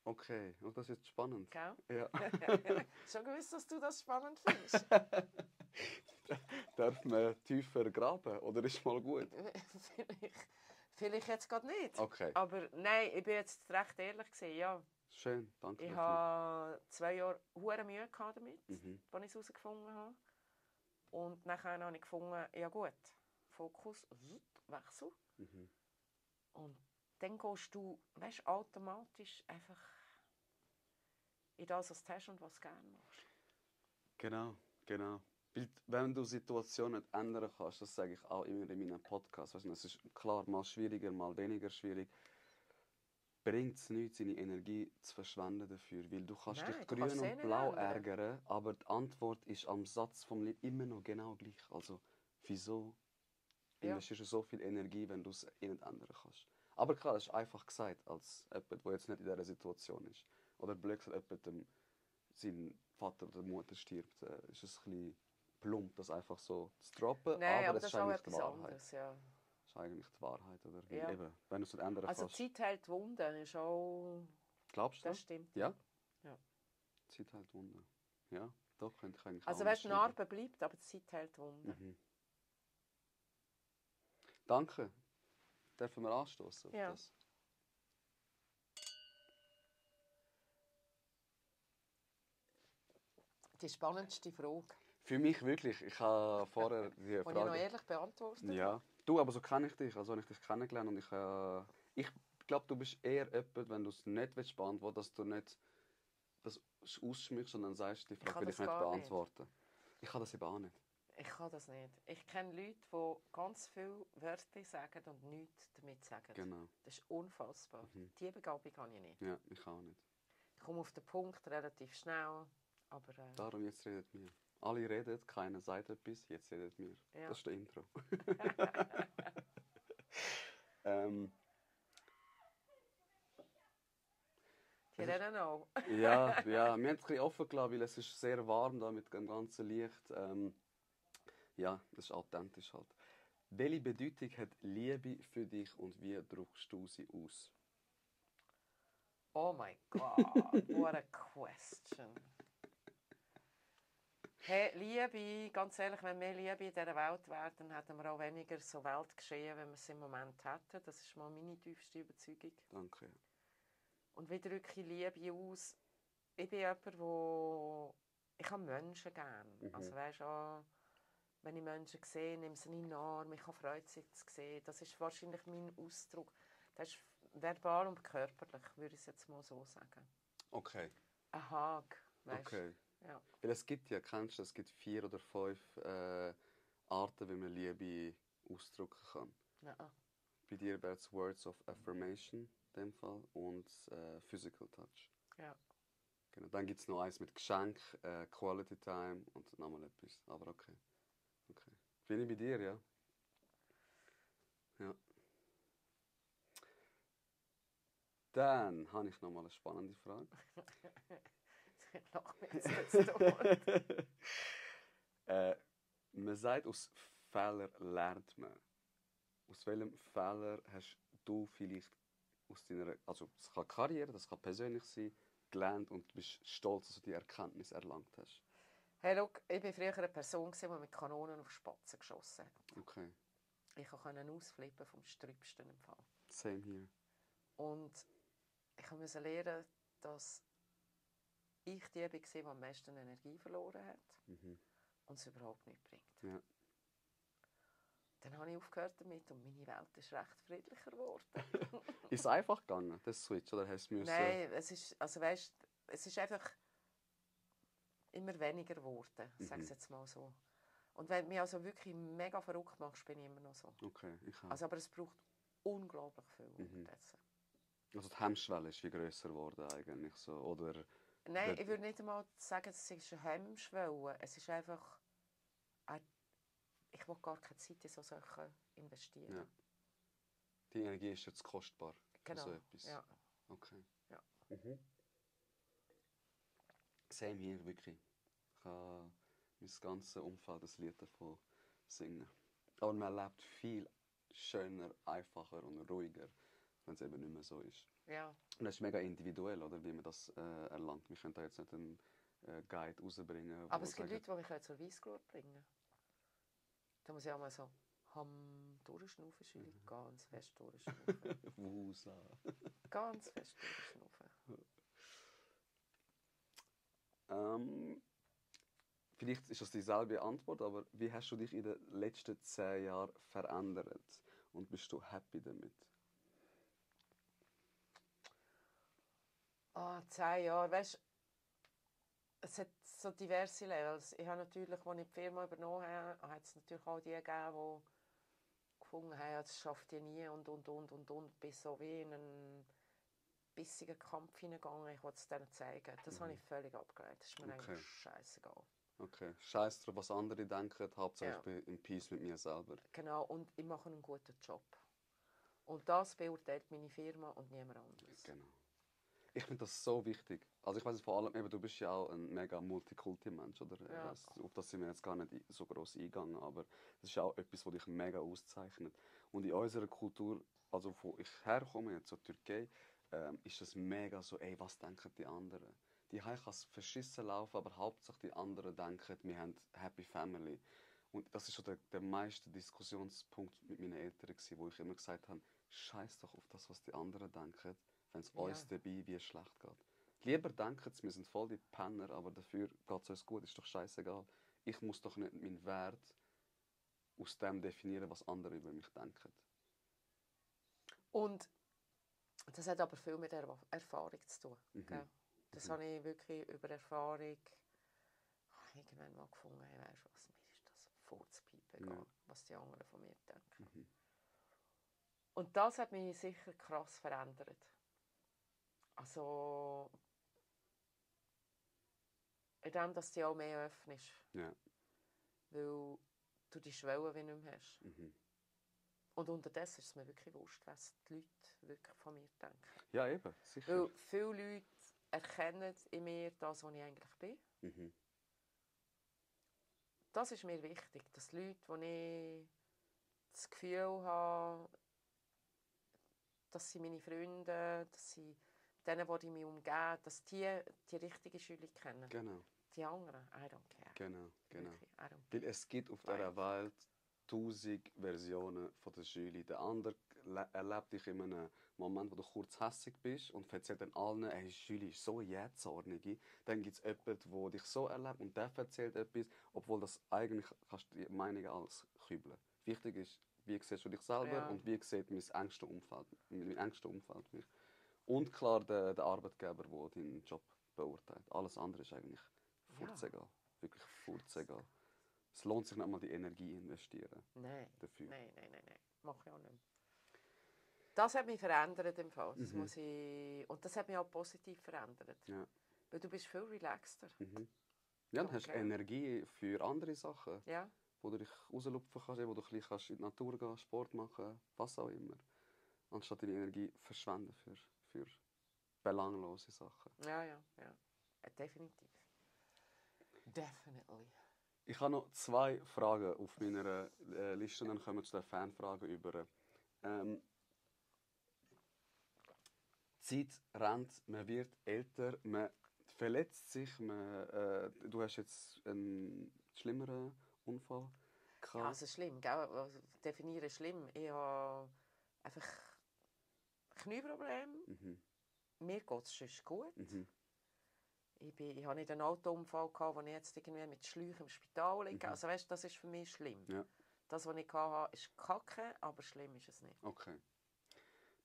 Speaker 4: Okay. Und das ist jetzt spannend.
Speaker 3: Gell?
Speaker 4: Ja.
Speaker 3: Schon gewusst, dass du das spannend findest?
Speaker 4: Darf man tiefer graben oder ist mal gut?
Speaker 3: Vielleicht jetzt gerade nicht.
Speaker 4: Okay.
Speaker 3: Aber nein, ich bin jetzt recht ehrlich gewesen, ja.
Speaker 4: Schön, danke
Speaker 3: Ich
Speaker 4: dafür.
Speaker 3: hatte 2 Jahre hure Mühe damit, als
Speaker 4: Mhm.
Speaker 3: ich es herausgefunden habe. Und nachher habe ich gefunden, ja gut, Fokus, Wechsel.
Speaker 4: Mhm.
Speaker 3: Und dann gehst du, weißt, automatisch einfach in das, was du hast und was du gerne machst.
Speaker 4: Genau. Weil, wenn du Situationen nicht ändern kannst, das sage ich auch immer in meinem Podcast, weißt du, es ist klar, mal schwieriger, mal weniger schwierig, bringt es nichts, seine Energie zu verschwenden dafür, weil du kannst
Speaker 3: Nein,
Speaker 4: dich
Speaker 3: du
Speaker 4: grün
Speaker 3: kannst es
Speaker 4: und
Speaker 3: nicht
Speaker 4: blau
Speaker 3: ändern.
Speaker 4: ärgern, aber die Antwort ist am Satz vom Lied immer noch genau gleich. Also, wieso
Speaker 3: Ja.
Speaker 4: investierst du so viel Energie, wenn du es nicht ändern kannst? Aber klar, das ist einfach gesagt, als jemand, der jetzt nicht in dieser Situation ist. Oder blöd gesagt, jemand, sein Vater oder Mutter stirbt, ist es ein bisschen plump, das einfach so zu droppen.
Speaker 3: Nein, aber
Speaker 4: es
Speaker 3: das
Speaker 4: ist
Speaker 3: ist auch
Speaker 4: eigentlich die
Speaker 3: etwas
Speaker 4: Wahrheit.
Speaker 3: anderes, ja.
Speaker 4: Das ist eigentlich die Wahrheit, oder? Weil
Speaker 3: Ja.
Speaker 4: eben, wenn du es nicht ändern
Speaker 3: Also
Speaker 4: kannst.
Speaker 3: Zeit hält Wunden, ist auch...
Speaker 4: Glaubst du
Speaker 3: Das
Speaker 4: das?
Speaker 3: stimmt.
Speaker 4: Ja?
Speaker 3: Ja.
Speaker 4: Zeit hält Wunder. Ja, doch, könnte ich eigentlich
Speaker 3: Also
Speaker 4: auch
Speaker 3: weißt, die
Speaker 4: unterschreiben.
Speaker 3: Narbe bleibt, aber die Zeit hält Wunden.
Speaker 4: Mhm. Danke. Dürfen wir anstoßen auf
Speaker 3: Ja.
Speaker 4: das?
Speaker 3: Die spannendste Frage,
Speaker 4: Für mich wirklich. Ich habe vorher die
Speaker 3: die ich noch
Speaker 4: Frage...
Speaker 3: ehrlich beantwortet
Speaker 4: Ja. Du, aber so kenne ich dich. Also habe ich dich kennengelernt und ich glaube, du bist eher jemand, wenn du es nicht beantworten willst, dass du nicht das ausschmückst, sondern sagst, die
Speaker 3: kann
Speaker 4: Frage will ich
Speaker 3: das
Speaker 4: nicht
Speaker 3: gar nicht.
Speaker 4: beantworten. Ich kann das eben auch nicht.
Speaker 3: Ich kann das nicht. Ich kenne Leute, die ganz viele Wörter sagen und nichts damit sagen.
Speaker 4: Genau.
Speaker 3: Das ist unfassbar. Diese Begabung habe ich nicht.
Speaker 4: Ja, ich auch nicht.
Speaker 3: Ich komme auf den Punkt relativ schnell, aber
Speaker 4: Darum, jetzt redet mir. Alle reden, keiner sagt etwas, jetzt redet mir.
Speaker 3: Ja.
Speaker 4: Das ist der Intro.
Speaker 3: die reden auch.
Speaker 4: Ja, wir haben es ein bisschen offen gelassen, weil es ist sehr warm da mit dem ganzen Licht. Ja, das ist authentisch halt. Welche Bedeutung hat Liebe für dich und wie drückst du sie aus?
Speaker 3: Oh my God, what a question. Hey, Liebe, ganz ehrlich, wenn mehr Liebe in dieser Welt wäre, dann hätten wir auch weniger so Weltgeschehen, wenn wir es im Moment hätten. Das ist mal meine tiefste Überzeugung.
Speaker 4: Danke.
Speaker 3: Und wie drücke ich Liebe aus? Ich bin jemand, wo ich habe Menschen gerne. Also weißt auch, wenn ich Menschen sehe, nehme ich sie in den Arm, ich habe Freude, sie zu sehen. Das ist wahrscheinlich mein Ausdruck. Das ist verbal und körperlich, würde ich es jetzt mal so sagen.
Speaker 4: Okay.
Speaker 3: Ein Hag, weißt du?
Speaker 4: Okay.
Speaker 3: Ja.
Speaker 4: Weil es gibt ja, kennst du, es gibt 4 oder 5 Arten, wie man Liebe ausdrücken kann.
Speaker 3: Nein.
Speaker 4: Bei dir wäre es Words of Affirmation in dem Fall und Physical Touch.
Speaker 3: Ja.
Speaker 4: Genau. Dann gibt es noch eins mit Geschenk, Quality Time und nochmal etwas. Aber okay. Bin ich bei dir, ja? Ja. Dann habe ich nochmal eine spannende Frage.
Speaker 3: Ich lache mir jetzt nicht tot.
Speaker 4: Man sagt, aus Fehlern lernt man. Aus welchem Fehler hast du vielleicht aus deiner, also das kann Karriere, das kann persönlich sein, gelernt und du bist stolz, dass du die Erkenntnis erlangt hast?
Speaker 3: Hey, look, ich war früher eine Person, die mit Kanonen auf Spatzen geschossen hat.
Speaker 4: Okay.
Speaker 3: Ich konnte ausflippen vom Sträubsten im Fall.
Speaker 4: Same here.
Speaker 3: Und ich musste lernen, dass ich die war, die am meisten Energie verloren hat und es überhaupt nicht bringt.
Speaker 4: Ja.
Speaker 3: Dann habe ich aufgehört damit und meine Welt ist recht friedlicher geworden.
Speaker 4: Ist es einfach gegangen, das Switch, oder hast du müssen...
Speaker 3: Nein, es ist, also weißt, es ist einfach immer weniger geworden, sage ich jetzt mal so. Und wenn du mich also wirklich mega verrückt machst, bin ich immer noch so.
Speaker 4: Okay, ich auch.
Speaker 3: Also, aber es braucht unglaublich viel unterdessen.
Speaker 4: Also die Hemmschwelle ist wie grösser geworden eigentlich so, oder...
Speaker 3: Nein, ich würde nicht einmal sagen, es ist eine Hemmschwelle. Es ist einfach... Ich will gar keine Zeit in so Sachen investieren.
Speaker 4: Ja. Die Energie ist jetzt kostbar für
Speaker 3: Genau,
Speaker 4: so etwas.
Speaker 3: ja.
Speaker 4: Okay.
Speaker 3: Ja.
Speaker 4: Same hier, wirklich. Ich kann mein ganzes Umfeld das Lied davon singen. Aber man lebt viel schöner, einfacher und ruhiger, wenn es eben nicht mehr so ist.
Speaker 3: Ja.
Speaker 4: Und das ist mega individuell, oder, wie man das erlangt. Wir können da jetzt nicht einen Guide rausbringen.
Speaker 3: Aber es gibt Leute, die mich zur Weissglut bringen. Da muss ich auch mal so durchschnaufen, Schüler. Ganz fest durchschnaufen.
Speaker 4: Wusa.
Speaker 3: Ganz fest durchschnaufen.
Speaker 4: Vielleicht ist das dieselbe Antwort, aber wie hast du dich in den letzten 10 Jahren verändert? Und bist du happy damit?
Speaker 3: 10 Jahre, weißt du, es hat so diverse Levels. Ich habe natürlich, als ich die Firma übernommen habe, hat es natürlich auch die gegeben, die gefunden haben, ja, das schafft ihr nie und. Bis so wie in einen bissigen Kampf hineingegangen. Ich wollte es denen zeigen. Das habe ich völlig abgelehnt. Das ist mir eigentlich scheißegal.
Speaker 4: Okay, scheiß drauf, was andere denken. Hauptsache
Speaker 3: Ja.
Speaker 4: ich bin in Peace mit mir selber.
Speaker 3: Genau, und ich mache einen guten Job. Und das beurteilt meine Firma und niemand anderes.
Speaker 4: Genau. Ich finde das so wichtig. Also ich weiß vor allem, eben, du bist ja auch ein mega Multikulti-Mensch, oder?
Speaker 3: Ja.
Speaker 4: Auf das sind wir jetzt gar nicht so gross eingegangen, aber das ist auch etwas, was dich mega auszeichnet. Und in unserer Kultur, also wo ich herkomme, jetzt so Türkei, ist es mega so, ey, was denken die anderen? Die kann es verschissen laufen, aber Hauptsache die anderen denken, wir haben Happy Family. Und das ist so der meiste Diskussionspunkt mit meinen Eltern, wo ich immer gesagt habe, scheiß doch auf das, was die anderen denken, wenn es uns dabei wie es schlecht geht. Lieber denken sie, wir sind voll die Penner, aber dafür geht es uns gut, ist doch scheißegal. Ich muss doch nicht meinen Wert aus dem definieren, was andere über mich denken.
Speaker 3: Und das hat aber viel mit Erfahrung zu tun. Gell? Das habe ich wirklich über Erfahrung irgendwann mal gefunden. Hey, weißt du was, mir ist das vorzupiepen, egal, was die anderen von mir denken. Und das hat mich sicher krass verändert. Also, indem dass du dich auch mehr öffnest.
Speaker 4: Ja.
Speaker 3: Weil du die Schwelle wie nicht mehr hast. Und unterdessen ist es mir wirklich wurscht, was die Leute wirklich von mir denken.
Speaker 4: Ja, eben, sicher.
Speaker 3: Weil viele Leute erkennen in mir das, was ich eigentlich bin. Das ist mir wichtig, dass die Leute, wo ich das Gefühl habe, dass sie meine Freunde, dass sie denen, die mich umgeben, dass die richtige Schule kennen.
Speaker 4: Genau.
Speaker 3: Die anderen, I don't care.
Speaker 4: Genau.
Speaker 3: Wirklich, I don't care.
Speaker 4: Weil es gibt auf dieser Welt 1000 Versionen von der Julie. Der andere erlebt dich in einem Moment, wo du kurz hässig bist und erzählt dann allen, hey, Julie ist so jähzornig. Dann gibt es jemanden, der dich so erlebt und der erzählt etwas, obwohl das eigentlich kannst du die Meinungen alles kübeln. Wichtig ist, wie siehst du dich selber und wie sieht mein engste Umfeld mich. Und klar der Arbeitgeber, der deinen Job beurteilt. Alles andere ist eigentlich furzegal. Wirklich furzegal. Es lohnt sich nicht mal, die Energie investieren.
Speaker 3: Nein.
Speaker 4: Dafür.
Speaker 3: Nein. Mache ich auch nicht. Das hat mich verändert im Fall. Das muss und das hat mich auch positiv verändert.
Speaker 4: Ja.
Speaker 3: Weil du bist viel relaxter.
Speaker 4: Ja, dann hast du Energie für andere Sachen,
Speaker 3: Ja.
Speaker 4: wo du dich rauslupfen kannst, wo du ein bisschen in die Natur gehen, Sport machen, was auch immer. Anstatt deine Energie verschwenden für belanglose Sachen.
Speaker 3: Ja. Definitiv. Definitely.
Speaker 4: Ich habe noch 2 Fragen auf meiner Liste, dann kommen wir zu den Fanfragen über. Die Zeit rennt, man wird älter, man verletzt sich man. Du hast jetzt einen schlimmeren Unfall gehabt.
Speaker 3: Ja, also schlimm, gell? Also, definiere schlimm. Ich habe einfach Knieprobleme.
Speaker 4: Mhm.
Speaker 3: Mir geht es sonst gut.
Speaker 4: Mhm.
Speaker 3: Ich hatte nicht einen Autounfall, wo ich jetzt irgendwie mit Schläuchen im Spital liege.
Speaker 4: Mhm.
Speaker 3: Also weißt, das ist für mich schlimm.
Speaker 4: Ja.
Speaker 3: Das, was ich hatte, ist kacke, aber schlimm ist es nicht.
Speaker 4: Okay.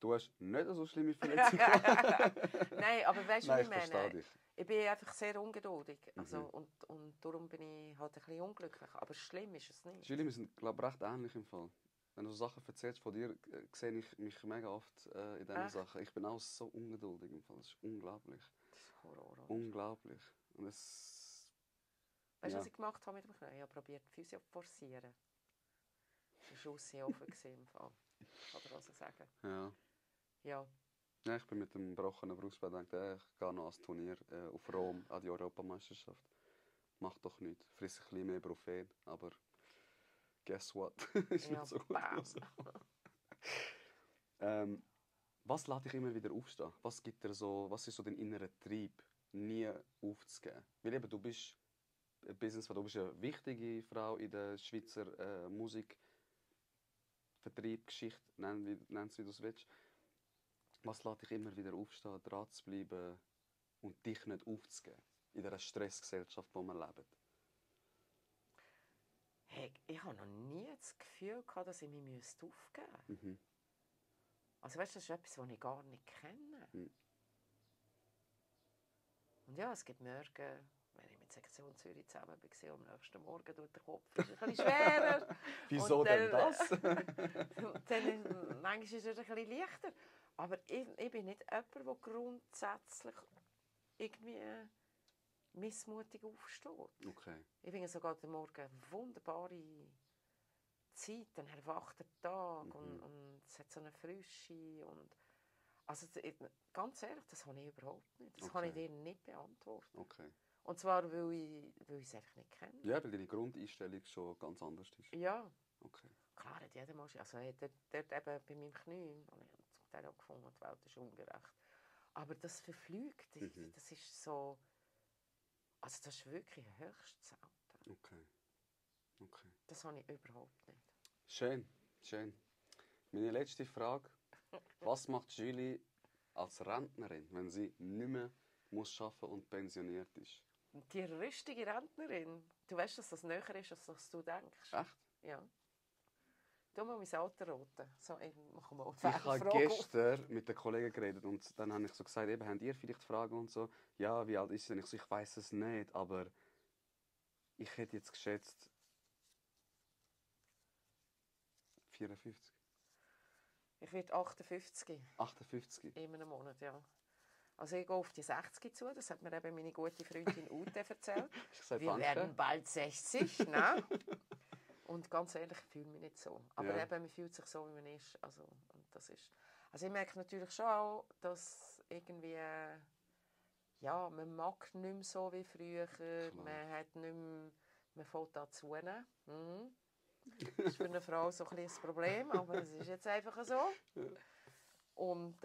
Speaker 4: Du hast nicht so schlimme Verletzungen gehabt.
Speaker 3: Nein, aber weißt du,
Speaker 4: Nein,
Speaker 3: was
Speaker 4: ich verstehe dich.
Speaker 3: Ich bin einfach sehr ungeduldig. Also,
Speaker 4: Mhm.
Speaker 3: und darum bin ich halt ein bisschen unglücklich. Aber schlimm ist es nicht.
Speaker 4: Julie, wir sind, glaube ich, recht ähnlich im Fall. Wenn du so Sachen erzählst von dir, sehe ich mich mega oft in diesen
Speaker 3: Echt?
Speaker 4: Sachen. Ich bin auch so ungeduldig im Fall. Das ist unglaublich.
Speaker 3: Das ist Horror, oder?
Speaker 4: Unglaublich. Und es...
Speaker 3: Weißt du,
Speaker 4: ja.
Speaker 3: was ich gemacht habe mit dem Knie? Ich habe probiert, die Physio zu forcieren. Der Schuss war offen im Fall. Kann ich also sagen.
Speaker 4: Ja.
Speaker 3: Ja.
Speaker 4: Ja, ich bin mit dem gebrochenen Brustbein gedacht, ich gehe noch ans Turnier auf Rom, an die Europameisterschaft. Macht doch nichts. Friss ein bisschen mehr Brufen, aber guess what? Ist
Speaker 3: Ja,
Speaker 4: nicht so gut
Speaker 3: bam.
Speaker 4: gelaufen. Was lässt dich immer wieder aufstehen? Was gibt dir so, was ist so dein innerer Trieb, nie aufzugeben? Weil eben, du bist eine Businessfrau, du bist eine wichtige Frau in der Schweizer Musikvertrieb, Geschichte, nenn es wie du es willst. Was lässt dich immer wieder aufstehen, dran zu bleiben und dich nicht aufzugeben in dieser Stressgesellschaft, in der wir leben?
Speaker 3: Hey, ich habe noch nie das Gefühl gehabt, dass ich mich aufgeben müsste.
Speaker 4: Mhm.
Speaker 3: Also weißt du, das ist etwas, was ich gar nicht kenne.
Speaker 4: Mhm.
Speaker 3: Und ja, es gibt Morgen, wenn ich mit Sektion Zürich zusammen war, am nächsten Morgen tut der Kopf ein bisschen schwerer.
Speaker 4: Wieso
Speaker 3: Und
Speaker 4: denn das?
Speaker 3: dann, manchmal ist es ein bisschen leichter. Aber ich bin nicht jemand, der grundsätzlich irgendwie missmutig aufsteht.
Speaker 4: Okay.
Speaker 3: Ich finde sogar den Morgen eine wunderbare Zeit, ein erwachter Tag und es hat so eine Frische. Und also, ganz ehrlich, das habe ich überhaupt nicht. Das kann ich dir nicht beantworten.
Speaker 4: Okay.
Speaker 3: Und zwar, weil ich es einfach nicht kenne.
Speaker 4: Ja, weil deine Grundeinstellung schon ganz anders ist.
Speaker 3: Ja,
Speaker 4: Okay.
Speaker 3: klar hat jeder mal... Also dort eben bei meinem Knie habe ich zum Teil auch gefunden, die Welt ist ungerecht. Aber das verflügt, das ist so... Also das ist wirklich höchst selten.
Speaker 4: Okay. Okay.
Speaker 3: Das habe ich überhaupt nicht.
Speaker 4: Schön, schön. Meine letzte Frage. Was macht Julie als Rentnerin, wenn sie nicht mehr muss arbeiten und pensioniert ist?
Speaker 3: Die rüstige Rentnerin, du weißt, dass das näher ist, als was du denkst.
Speaker 4: Echt?
Speaker 3: Ja. Tu mal mein Alter roten. So, ich mache mal
Speaker 4: Ich habe gestern mit den Kollegen geredet und dann habe ich so gesagt, eben, habt ihr vielleicht Fragen und so? Ja, wie alt ist sie denn? Ich so, ich weiss es nicht, aber ich hätte jetzt geschätzt 54.
Speaker 3: Ich werde 58
Speaker 4: 58.
Speaker 3: in einem Monat, ja. Also ich gehe auf die 60 zu, das hat mir eben meine gute Freundin Ute erzählt.
Speaker 4: Ich sage,
Speaker 3: Wir
Speaker 4: danke.
Speaker 3: werden bald 60, ne? Und ganz ehrlich, ich fühle mich nicht so. Aber
Speaker 4: Ja.
Speaker 3: eben, man fühlt sich so, wie man ist. Also, und das ist... Also ich merke natürlich schon auch, dass irgendwie... Ja, man mag nicht mehr so wie früher.
Speaker 4: Klar.
Speaker 3: Man hat nicht mehr... Man fällt da zu. Mhm. Das ist für eine Frau so ein bisschen ein Problem, aber es ist jetzt einfach so. Und...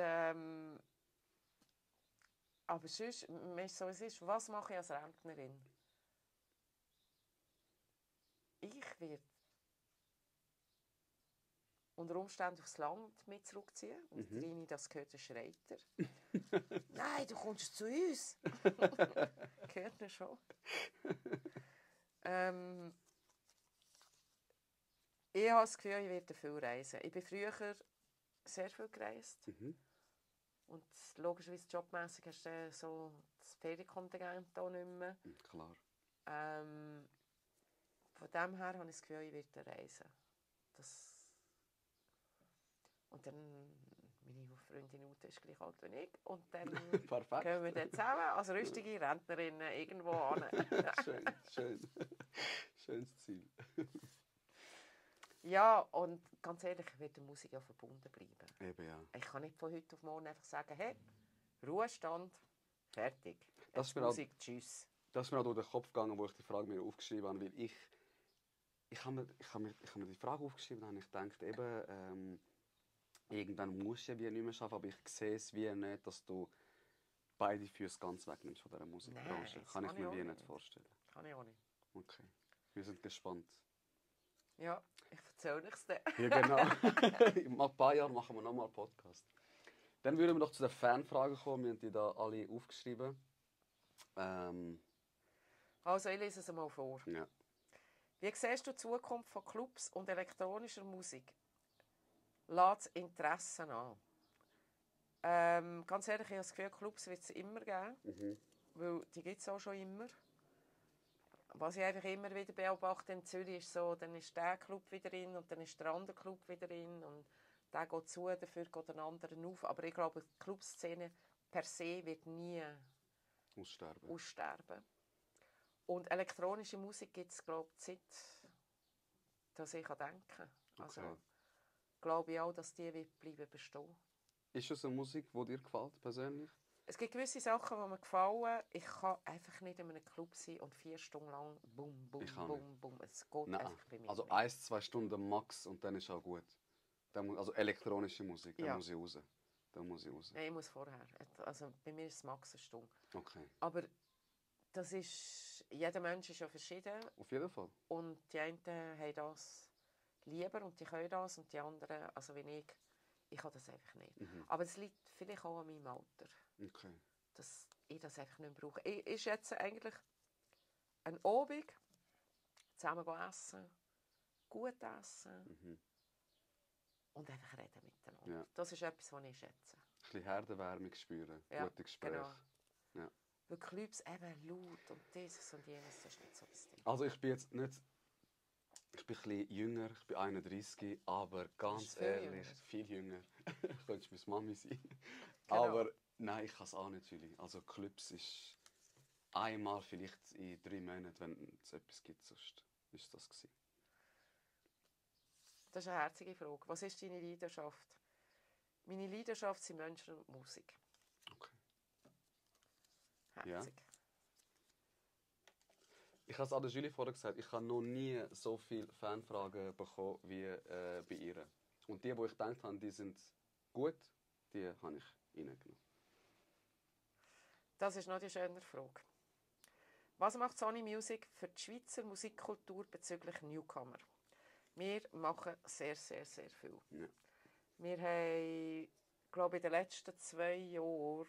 Speaker 3: aber sonst, so es ist, was mache ich als Rentnerin? Ich werde unter Umständen aufs Land mit zurückziehen. Und Trini, das gehört der Schreiter. Nein, du kommst zu uns. Gehört mir schon. Ich habe das Gefühl, ich werde viel reisen. Ich bin früher sehr viel gereist. Und logischerweise jobmässig hast du so das Ferienkontingent auch nicht mehr.
Speaker 4: Klar.
Speaker 3: Von dem her habe ich das Gefühl, ich werde reisen. Und dann, meine Freundin Ute ist gleich alt wie ich. Und dann
Speaker 4: Perfekt.
Speaker 3: gehen wir dann zusammen als rüstige Rentnerinnen irgendwo hin.
Speaker 4: Schön, schön. Schönes Ziel.
Speaker 3: Ja, und ganz ehrlich, ich werde der Musik ja verbunden bleiben.
Speaker 4: Eben, ja.
Speaker 3: Ich kann nicht von heute auf morgen einfach sagen, hey, Ruhestand, fertig.
Speaker 4: Das
Speaker 3: Jetzt
Speaker 4: ist mir auch-
Speaker 3: Musik, tschüss.
Speaker 4: Das ist mir auch durch den Kopf gegangen, wo ich die Frage mir aufgeschrieben habe, weil ich habe mir die Frage aufgeschrieben und habe ich gedacht, eben, irgendwann musst du ja wie nicht mehr arbeiten, aber ich sehe es wie nicht, dass du beide Füße ganz wegnimmst von dieser Musikbranche.
Speaker 3: Nein, das
Speaker 4: kann ich
Speaker 3: kann
Speaker 4: mir
Speaker 3: ich auch
Speaker 4: wie nicht
Speaker 3: nicht.
Speaker 4: vorstellen.
Speaker 3: Kann ich auch nicht.
Speaker 4: Okay. Wir sind gespannt.
Speaker 3: Ja, ich erzähle es dir.
Speaker 4: Ja, genau. In ein paar Jahren machen wir nochmal einen Podcast. Dann würden wir noch zu den Fanfragen kommen. Wir haben die da alle aufgeschrieben.
Speaker 3: Also, ich lese es mal vor.
Speaker 4: Ja.
Speaker 3: Wie siehst du die Zukunft von Clubs und elektronischer Musik? Lässt Interessen an? Ganz ehrlich, ich habe das Gefühl, Clubs wird es immer geben. Weil die gibt es auch schon immer. Was ich einfach immer wieder beobachte in Zürich ist so, dann ist der Club wieder drin und dann ist der andere Club wieder drin und der geht zu, dafür geht ein anderer auf. Aber ich glaube, die Clubszene per se wird nie aussterben. Und elektronische Musik gibt es, glaube ich, seit dass ich denken kann. Also
Speaker 4: Okay.
Speaker 3: glaube ich auch, dass die wird bleiben bestehen.
Speaker 4: Ist es eine Musik, die dir gefällt, persönlich?
Speaker 3: Es gibt gewisse Sachen, die mir gefallen. Ich kann einfach nicht in einem Club sein und 4 Stunden lang bum, bum,
Speaker 4: Ich kann
Speaker 3: bum, bum. Es geht
Speaker 4: Nein.
Speaker 3: einfach bei mir
Speaker 4: Also
Speaker 3: nicht.
Speaker 4: 1-2 Stunden max und dann ist auch gut. Also elektronische Musik, dann
Speaker 3: Ja.
Speaker 4: muss ich raus. Dann muss ich raus.
Speaker 3: Nein, ich muss vorher. Also bei mir ist es max 1 Stunde.
Speaker 4: Okay.
Speaker 3: Aber das ist, jeder Mensch ist ja verschieden.
Speaker 4: Auf jeden Fall.
Speaker 3: Und die einen haben das lieber und die können das. Und die anderen, also wie ich kann das einfach nicht. Aber es liegt vielleicht auch an meinem Alter,
Speaker 4: Okay.
Speaker 3: dass ich das einfach nicht mehr brauche. Ich schätze eigentlich einen Abend, zusammen essen, gut essen und einfach reden miteinander.
Speaker 4: Ja.
Speaker 3: Das ist etwas, was ich schätze.
Speaker 4: Ein bisschen Herdenwärmung spüren,
Speaker 3: Ja,
Speaker 4: gute Gespräche.
Speaker 3: genau.
Speaker 4: Ja.
Speaker 3: Weil Clubs eben laut und dieses und jenes, das ist nicht so das Ding.
Speaker 4: Also ich bin jetzt nicht... Ich bin ein bisschen jünger, ich bin 31, aber ganz
Speaker 3: viel
Speaker 4: ehrlich,
Speaker 3: jünger.
Speaker 4: viel jünger. Könntest meine Mami sein.
Speaker 3: Genau.
Speaker 4: Aber nein, ich kann es auch nicht, Julie. Also Clubs ist einmal vielleicht in 3 Monaten, wenn es etwas gibt, sonst ist das gewesen.
Speaker 3: Das ist eine herzige Frage. Was ist deine Leidenschaft? Meine Leidenschaft sind Menschen und Musik.
Speaker 4: Okay.
Speaker 3: Herzig.
Speaker 4: Ich habe es an der Julie vorher gesagt, ich habe noch nie so viele Fanfragen bekommen wie bei ihr. Und die ich gedacht habe, die sind gut, die habe ich reingenommen.
Speaker 3: Das ist noch die schöne Frage. Was macht Sony Music für die Schweizer Musikkultur bezüglich Newcomer? Wir machen sehr, sehr, sehr viel.
Speaker 4: Ja.
Speaker 3: Wir haben, glaube ich, in den letzten 2 Jahren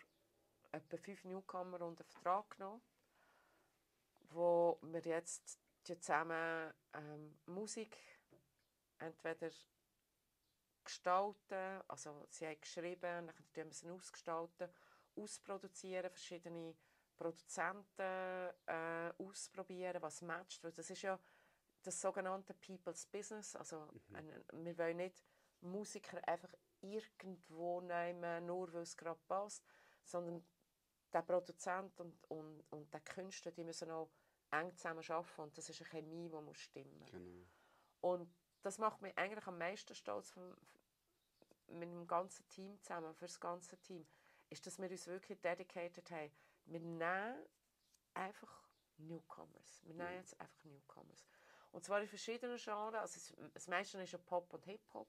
Speaker 3: etwa 5 Newcomer unter Vertrag genommen, wo wir jetzt zusammen Musik entweder gestalten, also sie haben geschrieben, dann tun wir sie ausgestalten, ausproduzieren, verschiedene Produzenten ausprobieren, was matcht, weil das ist ja das sogenannte People's Business, also wir wollen nicht Musiker einfach irgendwo nehmen, nur weil es gerade passt, sondern der Produzent und der Künstler, die müssen auch eng zusammen arbeiten und das ist eine Chemie, die muss stimmen.
Speaker 4: Genau.
Speaker 3: Und das macht mich eigentlich am meisten stolz mit dem ganzen Team zusammen, für das ganze Team, ist, dass wir uns wirklich dedicated haben. Wir nehmen einfach Newcomers. Wir nehmen jetzt einfach Newcomers. Und zwar in verschiedenen Genres. Also das meiste ist ja Pop und Hip-Hop.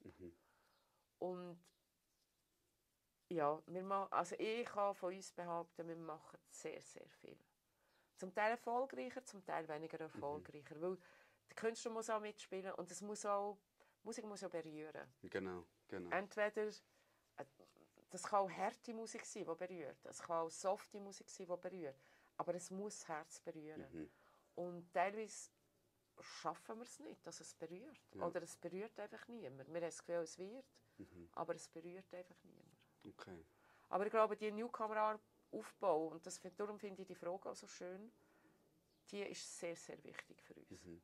Speaker 3: Und ja, also ich kann von uns behaupten, wir machen sehr, sehr viel. Zum Teil erfolgreicher, zum Teil weniger erfolgreicher. Weil der Künstler muss auch mitspielen und Musik muss auch berühren.
Speaker 4: Genau, genau.
Speaker 3: Entweder, das kann auch harte Musik sein, die berührt. Es kann auch softe Musik sein, die berührt. Aber es muss das Herz berühren. Und teilweise schaffen wir es nicht, dass es berührt.
Speaker 4: Ja.
Speaker 3: Oder es berührt einfach niemand. Wir haben das Gefühl, es wird, aber es berührt einfach niemand.
Speaker 4: Okay.
Speaker 3: Aber ich glaube, die Newcomer-Aufbau, und darum finde ich die Frage auch so schön, die ist sehr, sehr wichtig für uns.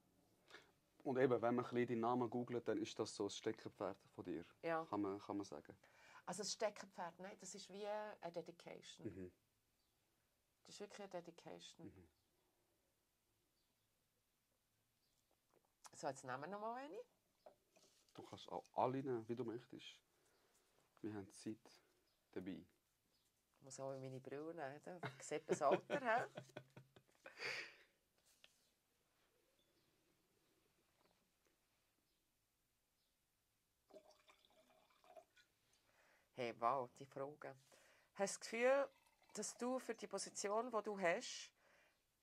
Speaker 4: Und eben, wenn man ein bisschen die Namen googelt, dann ist das so das Steckenpferd von dir.
Speaker 3: Ja.
Speaker 4: Kann man sagen.
Speaker 3: Also das Steckenpferd, nein, das ist wie eine Dedication. Das ist wirklich eine Dedication. So, jetzt nehmen wir noch mal eine.
Speaker 4: Du kannst auch alle nehmen, wie du möchtest. Wir haben Zeit dabei.
Speaker 3: Ich muss auch meine Brille nehmen. Da sieht man das Alter. He? Hey, wow, die Frage. Hast du das Gefühl, dass du für die Position, die du hast,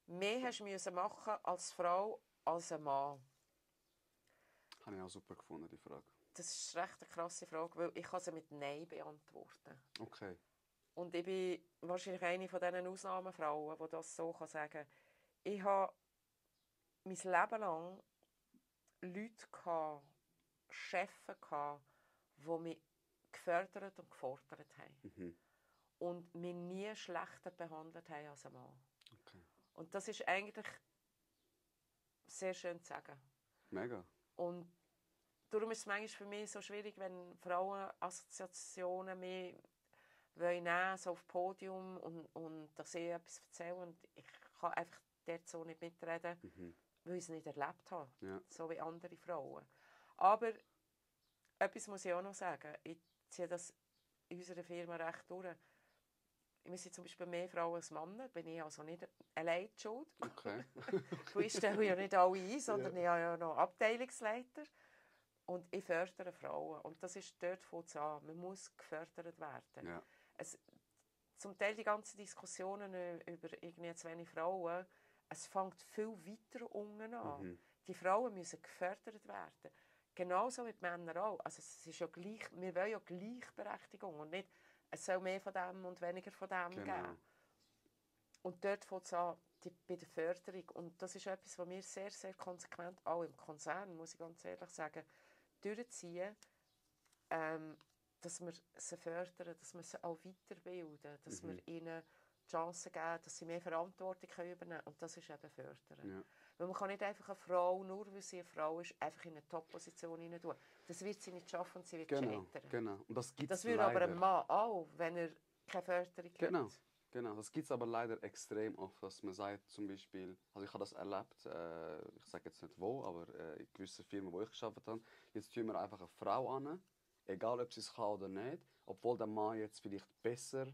Speaker 3: mehr hast müssen machen als Frau, als ein Mann?
Speaker 4: Habe ich auch super gefunden, die Frage.
Speaker 3: Das ist recht eine krasse Frage, weil ich kann sie mit Nein beantworten.
Speaker 4: Okay.
Speaker 3: Und ich bin wahrscheinlich eine von diesen Ausnahmefrauen, die das so sagen kann. Ich habe mein Leben lang Leute gehabt, Chefs gehabt, die mich gefördert und gefordert haben.
Speaker 4: Mhm.
Speaker 3: Und mich nie schlechter behandelt haben als ein Mann.
Speaker 4: Okay.
Speaker 3: Und das ist eigentlich sehr schön zu sagen.
Speaker 4: Mega.
Speaker 3: Und darum ist es manchmal für mich so schwierig, wenn Frauenassoziationen mich nehmen, so auf das Podium und dass ich etwas erzähle. Und ich kann einfach dort so nicht mitreden, weil ich es nicht erlebt habe.
Speaker 4: Ja.
Speaker 3: So wie andere Frauen. Aber etwas muss ich auch noch sagen. Ich ziehe das in unserer Firma recht durch. Wir sind zum Beispiel mehr Frauen als Männer. Bin ich also nicht allein die schuld.
Speaker 4: Okay.
Speaker 3: Ich stelle ja nicht alle ein, sondern ich habe ja noch Abteilungsleiter. Und ich fördere Frauen. Und das ist dort von an. Man muss gefördert werden.
Speaker 4: Ja.
Speaker 3: Zum Teil die ganzen Diskussionen über irgendwie zu wenig Frauen, es fängt viel weiter unten an. Die Frauen müssen gefördert werden. Genauso wie die Männer auch. Also es ist ja gleich, wir wollen ja Gleichberechtigung und nicht, es soll mehr von dem und weniger von dem geben. Und dort fängt es an, bei der Förderung. Und das ist etwas, was wir sehr, sehr konsequent, auch im Konzern, muss ich ganz ehrlich sagen, durchziehen, dass wir sie fördern, dass wir sie auch weiterbilden, dass wir ihnen die Chance geben, dass sie mehr Verantwortung übernehmen können. Und das ist eben fördern.
Speaker 4: Ja.
Speaker 3: Weil man kann nicht einfach eine Frau, nur weil sie eine Frau ist, einfach in eine Top-Position hinein tun. Das wird sie nicht schaffen und sie wird scheitern.
Speaker 4: Genau. Und das gibt's
Speaker 3: Das würde aber ein Mann auch, wenn er keine Förderung hat.
Speaker 4: Genau, das gibt es aber leider extrem oft, dass man sagt, zum Beispiel, also ich habe das erlebt, ich sage jetzt nicht wo, aber in gewissen Firmen, wo ich gearbeitet habe, jetzt tun wir einfach eine Frau an, egal ob sie es kann oder nicht, obwohl der Mann jetzt vielleicht besser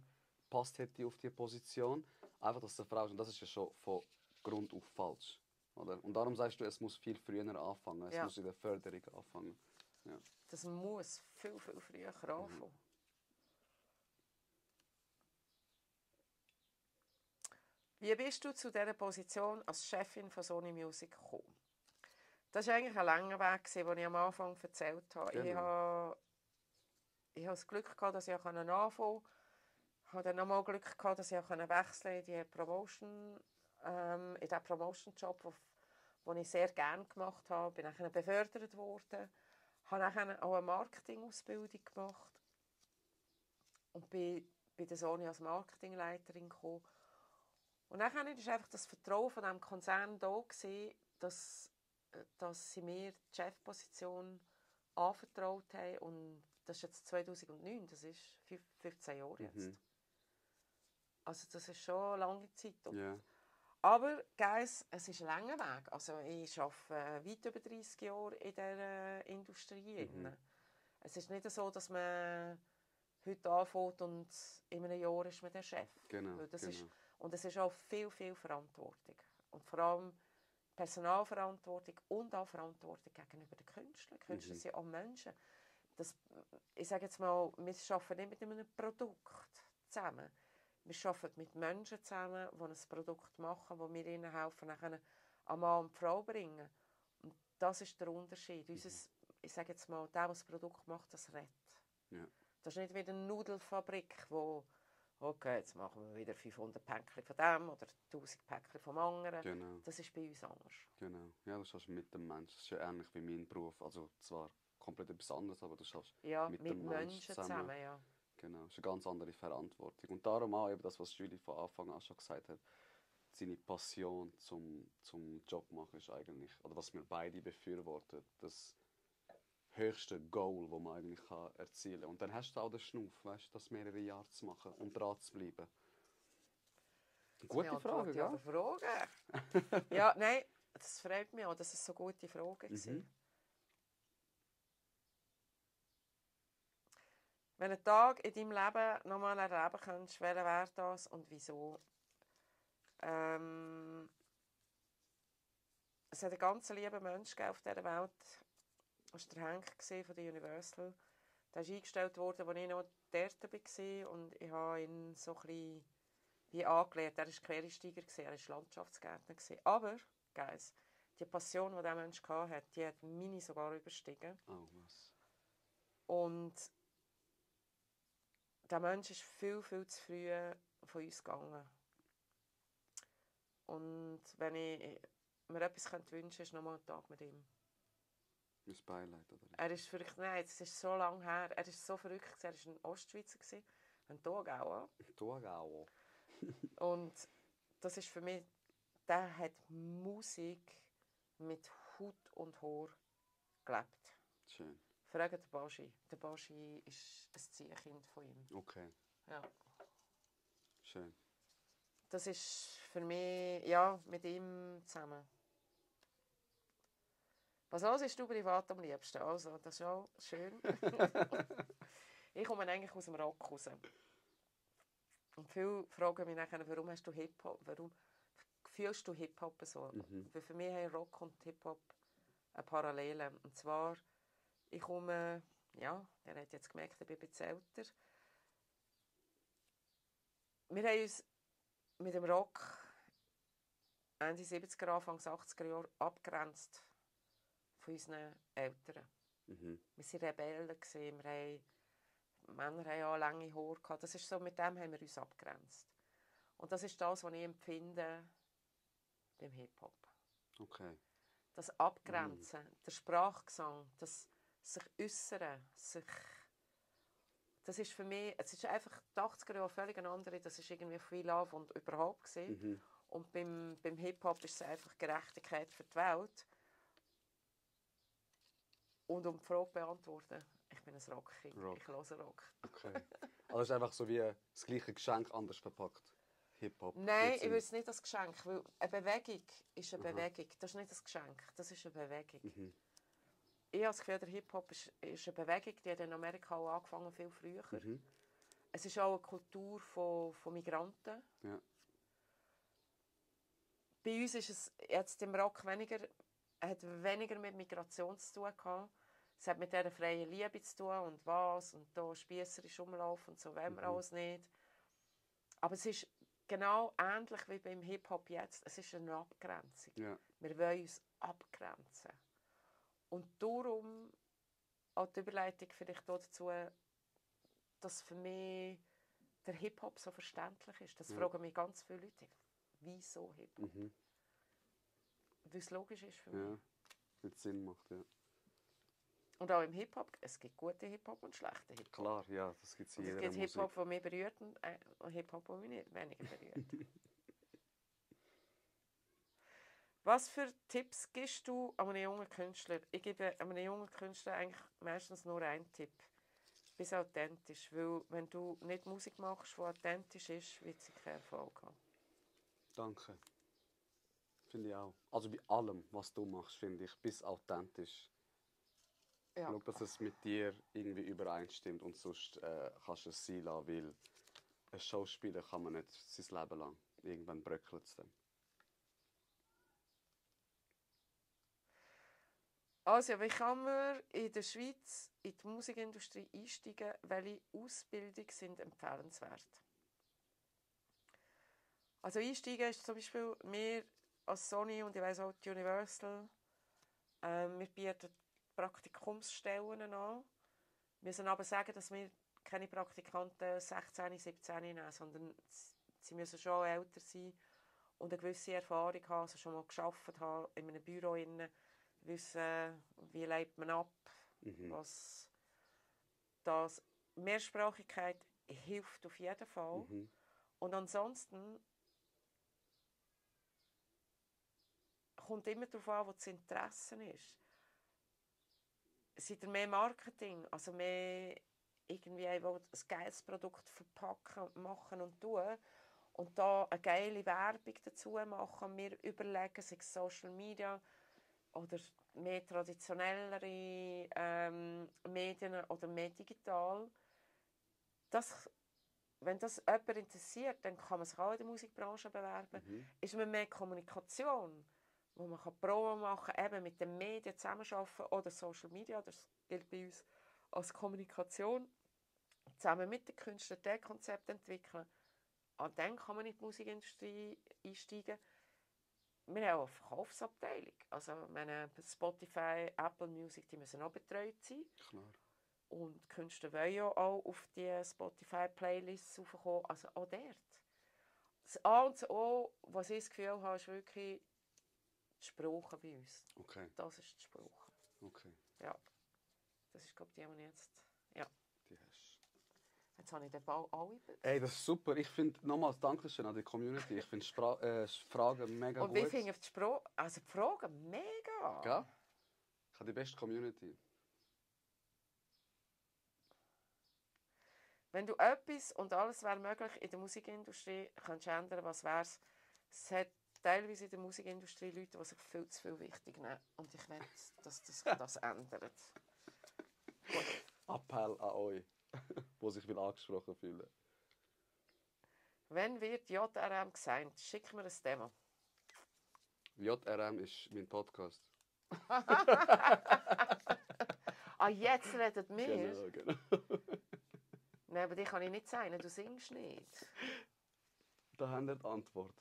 Speaker 4: passt hätte auf die Position, einfach, dass es eine Frau ist. Und das ist ja schon von Grund auf falsch. Oder? Und darum sagst du, es muss viel früher anfangen, es muss in der Förderung anfangen. Ja.
Speaker 3: Das muss viel, viel früher anfangen. Wie bist du zu dieser Position als Chefin von Sony Music gekommen? Das war eigentlich ein langer Weg, den ich am Anfang erzählt habe.
Speaker 4: Genau.
Speaker 3: Ich hatte das Glück gehabt, dass ich anfangen konnte. Ich hatte dann nochmal Glück gehabt, dass ich wechseln in die Promotion, in diesen Promotion-Job, den ich sehr gerne gemacht habe. Bin dann befördert worden. Habe dann auch eine Marketingausbildung gemacht. Und bin bei der Sony als Marketingleiterin gekommen. Und dann war einfach das Vertrauen von diesem Konzern da, dass sie mir die Chefposition anvertraut haben. Und das ist jetzt 2009, das ist 15 Jahre jetzt. Also das ist schon eine lange Zeit.
Speaker 4: Yeah.
Speaker 3: Aber Guys, es ist ein langer Weg. Also ich arbeite weit über 30 Jahre in dieser Industrie. Es ist nicht so, dass man heute anfängt und in einem Jahr ist man der Chef.
Speaker 4: Genau.
Speaker 3: Und es ist auch viel, viel Verantwortung. Und vor allem Personalverantwortung und auch Verantwortung gegenüber den Künstlern. Die Künstler sind auch Menschen. Ich sage jetzt mal, wir arbeiten nicht mit einem Produkt zusammen. Wir arbeiten mit Menschen zusammen, die ein Produkt machen, wo wir ihnen helfen, nachher an Mann und Frau bringen. Und das ist der Unterschied. Ich sage jetzt mal, der das Produkt macht, das rettet.
Speaker 4: Ja.
Speaker 3: Das ist nicht wie eine Nudelfabrik, wo okay, jetzt machen wir wieder 500 Päckchen von dem oder 1000 Päckchen vom anderen.
Speaker 4: Genau.
Speaker 3: Das ist bei uns anders.
Speaker 4: Genau. Ja, du schaffst mit dem Menschen. Das ist ja ähnlich wie mein Beruf. Also zwar komplett etwas anderes, aber du schaffst mit dem Menschen zusammen.
Speaker 3: Ja.
Speaker 4: Genau. Das ist eine ganz andere Verantwortung. Und darum auch eben das, was Julie von Anfang an schon gesagt hat, seine Passion zum Job machen ist eigentlich, oder was wir beide befürworten, das höchste Goal, das man eigentlich erzielen kann. Und dann hast du auch den Schnuff, weißt, das mehrere Jahre zu machen und dran zu bleiben. Gute Frage,
Speaker 3: ja?
Speaker 4: Frage.
Speaker 3: Ja, nein, das freut mich auch, dass es so gute Fragen waren. Wenn ein Tag in deinem Leben nochmal erleben könntest, welcher wäre das und wieso? Es hat einen ganz lieben Menschen auf dieser Welt. Das war der Henk von der Universal. Der ist eingestellt worden, als ich noch dort war. Und ich habe ihn so ein bisschen wie angelehnt. Er war Quereinsteiger, er war Landschaftsgärtner. Aber, Guys, die Passion, die dieser Mensch hatte, die hat meine sogar überstiegen.
Speaker 4: Oh, was?
Speaker 3: Und der Mensch ist viel, viel zu früh von uns gegangen. Und wenn ich mir etwas wünschen könnte, ist nochmal ein Tag mit ihm.
Speaker 4: Mein Beileid, oder?
Speaker 3: Er ist verrückt, nein, es ist so lange her. Er ist so verrückt, er war ein Ostschweizer, ein Thurgauer.
Speaker 4: Thurgauer.
Speaker 3: Und das ist für mich, der hat Musik mit Haut und Haar gelebt.
Speaker 4: Schön.
Speaker 3: Fragt den Baschi. Der Baschi ist ein Ziehkind von ihm.
Speaker 4: Okay.
Speaker 3: Ja.
Speaker 4: Schön.
Speaker 3: Das ist für mich, ja, mit ihm zusammen. Was hörst du privat am liebsten? Also, das ist auch schön. Ich komme eigentlich aus dem Rock raus. Und viele fragen mich nachher, warum hast du Hip-Hop, warum fühlst du Hip-Hop so? Weil für mich haben Rock und Hip-Hop eine Parallele. Und zwar, ich komme, ja, der hat jetzt gemerkt, ich bin ein bisschen älter. Wir haben uns mit dem Rock Ende 70er, Anfang 80er Jahre abgegrenzt von unseren Eltern. Wir waren Rebellen, Männer hatten auch lange Haare. Das ist so, mit dem haben wir uns abgegrenzt. Und das ist das, was ich empfinde beim Hip-Hop.
Speaker 4: Okay.
Speaker 3: Das Abgrenzen, der Sprachgesang, das sich äußern, das ist für mich, es ist einfach die 80er Jahre völlig eine andere, das ist irgendwie Free Love und überhaupt gesehen. Und beim Hip-Hop ist es einfach Gerechtigkeit für die Welt. Und um die Frage zu beantworten, ich bin ein Rockkind, ich höre Rock.
Speaker 4: Okay. Also es ist einfach so wie das gleiche Geschenk, anders verpackt. Hip-Hop.
Speaker 3: Nein, ich will es nicht als Geschenk, weil eine Bewegung ist eine Bewegung. Das ist nicht ein Geschenk, das ist eine Bewegung. Ich habe das Gefühl, der Hip-Hop ist eine Bewegung, die hat in Amerika auch angefangen, viel früher. Es ist auch eine Kultur von Migranten.
Speaker 4: Ja.
Speaker 3: Bei uns ist es jetzt im Rock hat weniger mit Migration zu tun gehabt. Es hat mit dieser freien Liebe zu tun und was und da spiesserisch umlaufen und so wollen wir alles nicht. Aber es ist genau ähnlich wie beim Hip-Hop jetzt. Es ist eine Abgrenzung.
Speaker 4: Ja.
Speaker 3: Wir wollen uns abgrenzen. Und darum auch die Überleitung vielleicht dazu, dass für mich der Hip-Hop so verständlich ist. Das fragen mich ganz viele Leute. Wieso Hip-Hop? Weil es logisch ist für mich.
Speaker 4: Ja, weil es Sinn macht, ja.
Speaker 3: Und auch im Hip-Hop, es gibt gute Hip-Hop und schlechte Hip-Hop.
Speaker 4: Klar, ja, das gibt es in
Speaker 3: Es
Speaker 4: jeder
Speaker 3: gibt
Speaker 4: Musik.
Speaker 3: Hip-Hop, der mich berührt und Hip-Hop, der mich nicht weniger berührt. Was für Tipps gibst du einem jungen Künstler? Ich gebe einem jungen Künstler eigentlich meistens nur einen Tipp. Bist authentisch, weil wenn du nicht Musik machst, die authentisch ist, wird sie keinen Erfolg haben.
Speaker 4: Danke. Finde ich auch. Also bei allem, was du machst, finde ich, bist authentisch.
Speaker 3: Ja.
Speaker 4: Schau, dass es mit dir irgendwie übereinstimmt und sonst kannst du es sein lassen, weil ein Schauspieler kann man nicht sein Leben lang. Irgendwann bröckelt es dann.
Speaker 3: Also, wie kann man in der Schweiz in die Musikindustrie einsteigen? Welche Ausbildungen sind empfehlenswert? Also einsteigen ist zum Beispiel wir als Sony und ich weiss auch die Universal, wir bieten Praktikumsstellen an. Wir müssen aber sagen, dass wir keine Praktikanten 16, 17 nehmen, sondern sie müssen schon älter sein und eine gewisse Erfahrung haben, also schon mal gearbeitet haben in einem Büro, wissen, wie lebt man ab, was das Mehrsprachigkeit hilft auf jeden Fall. Und ansonsten kommt immer darauf an, wo das Interesse ist. Seid ihr mehr Marketing, also mehr irgendwie ein geiles Produkt verpacken, machen und tun und da eine geile Werbung dazu machen, wir überlegen, sei es Social Media oder mehr traditionellere Medien oder mehr digital. Wenn das jemand interessiert, dann kann man sich auch in der Musikbranche bewerben. Ist man mehr Kommunikation, wo man Promo machen kann, eben mit den Medien zusammenarbeiten oder Social Media, das gilt bei uns als Kommunikation, zusammen mit den Künstlern das Konzept entwickeln. dann kann man in die Musikindustrie einsteigen. Wir haben auch eine Verkaufsabteilung. Also meine Spotify, Apple Music, die müssen auch betreut sein.
Speaker 4: Klar.
Speaker 3: Und die Künstler wollen ja auch auf die Spotify-Playlists raufkommen. Also auch dort. Das A und das O, was ich das Gefühl habe, ist wirklich die Sprache bei uns.
Speaker 4: Okay,
Speaker 3: Das ist die Sprache.
Speaker 4: okay.
Speaker 3: Ja. Das ist, glaube ich, die jetzt... Ja.
Speaker 4: Die hast.
Speaker 3: Jetzt habe ich den Ball alle...
Speaker 4: Ey, das ist super. Ich finde, nochmals Dankeschön an die Community. Ich finde Fragen mega
Speaker 3: Und
Speaker 4: gut.
Speaker 3: wie finde ich die Sprache? Also die Fragen mega.
Speaker 4: Gell? Ich habe die beste Community.
Speaker 3: Wenn du etwas und alles wäre möglich in der Musikindustrie, könntest du ändern, was wäre es? Es hat teilweise in der Musikindustrie Leute, die sich viel zu viel wichtig nehmen. Und ich will, dass das ändert. Gut.
Speaker 4: Appell an euch, die sich angesprochen fühlen.
Speaker 3: Wenn wird JRM gesagt, schick mir ein Demo.
Speaker 4: JRM ist mein Podcast.
Speaker 3: Ah, jetzt redet wir?
Speaker 4: Genau.
Speaker 3: Nein, aber dich kann ich nicht sagen, du singst nicht.
Speaker 4: Da haben wir die Antwort.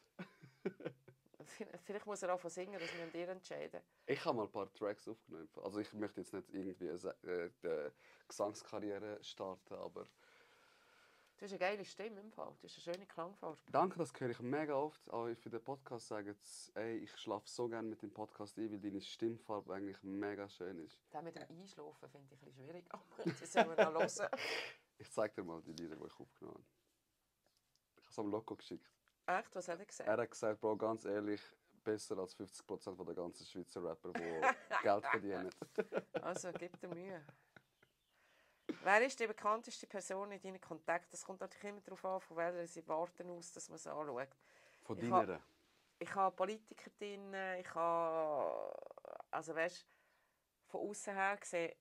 Speaker 3: Vielleicht muss er auch von singen, dass wir an dir entscheiden.
Speaker 4: Ich habe mal ein paar Tracks aufgenommen. Also ich möchte jetzt nicht irgendwie eine Gesangskarriere starten, aber...
Speaker 3: Du hast eine geile Stimme im Fall, du hast eine schöne Klangfarbe.
Speaker 4: Danke, das höre ich mega oft. Auch für den Podcast sagen sie, ey, ich schlafe so gerne mit dem Podcast ein, weil deine Stimmfarbe eigentlich mega schön ist.
Speaker 3: Das mit dem Einschlafen finde ich ein bisschen schwierig, aber das sollen wir noch hören.
Speaker 4: Ich zeige dir mal die Lieder, die ich aufgenommen habe. Ich habe es am Loco geschickt.
Speaker 3: Echt? Was hat er gesagt?
Speaker 4: Er hat gesagt, Bro, ganz ehrlich, besser als 50% der ganzen Schweizer Rapper, die Geld verdienen.
Speaker 3: Also, gib dir Mühe. Wer ist die bekannteste Person in deinen Kontakten? Das kommt natürlich immer darauf an, von welcher sie warten aus, dass man es anschaut.
Speaker 4: Von
Speaker 3: Ich
Speaker 4: deiner?
Speaker 3: Ich habe Politiker drin, ich habe, also weißt, von außen her gesehen,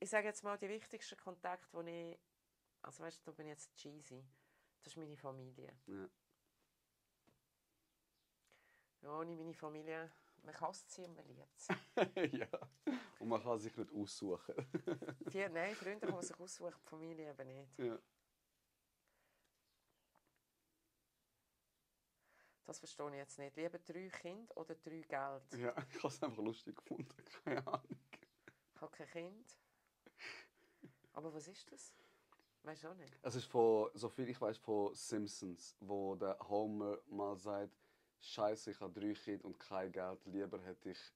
Speaker 3: ich sage jetzt mal, die wichtigsten Kontakte, die ich, also weißt, da bin ich jetzt cheesy, das ist meine Familie.
Speaker 4: Ja.
Speaker 3: Ja, ohne meine Familie, man kann es ziehen und man liebt es.
Speaker 4: Ja, und man kann sich nicht aussuchen.
Speaker 3: Nein, Freunde kann man sich aussuchen, die Familie eben nicht.
Speaker 4: Ja.
Speaker 3: Das verstehe ich jetzt nicht. Lieber 3 Kinder oder 3 Geld?
Speaker 4: Ja, ich habe es einfach lustig gefunden. Keine Ahnung.
Speaker 3: Ich habe kein Kind. Aber was ist das? Weißt du auch nicht?
Speaker 4: Es ist von, so viel ich weiß, von Simpsons, wo der Homer mal sagt, Scheiße, ich habe 3 Kinder und kein Geld. Lieber hätte ich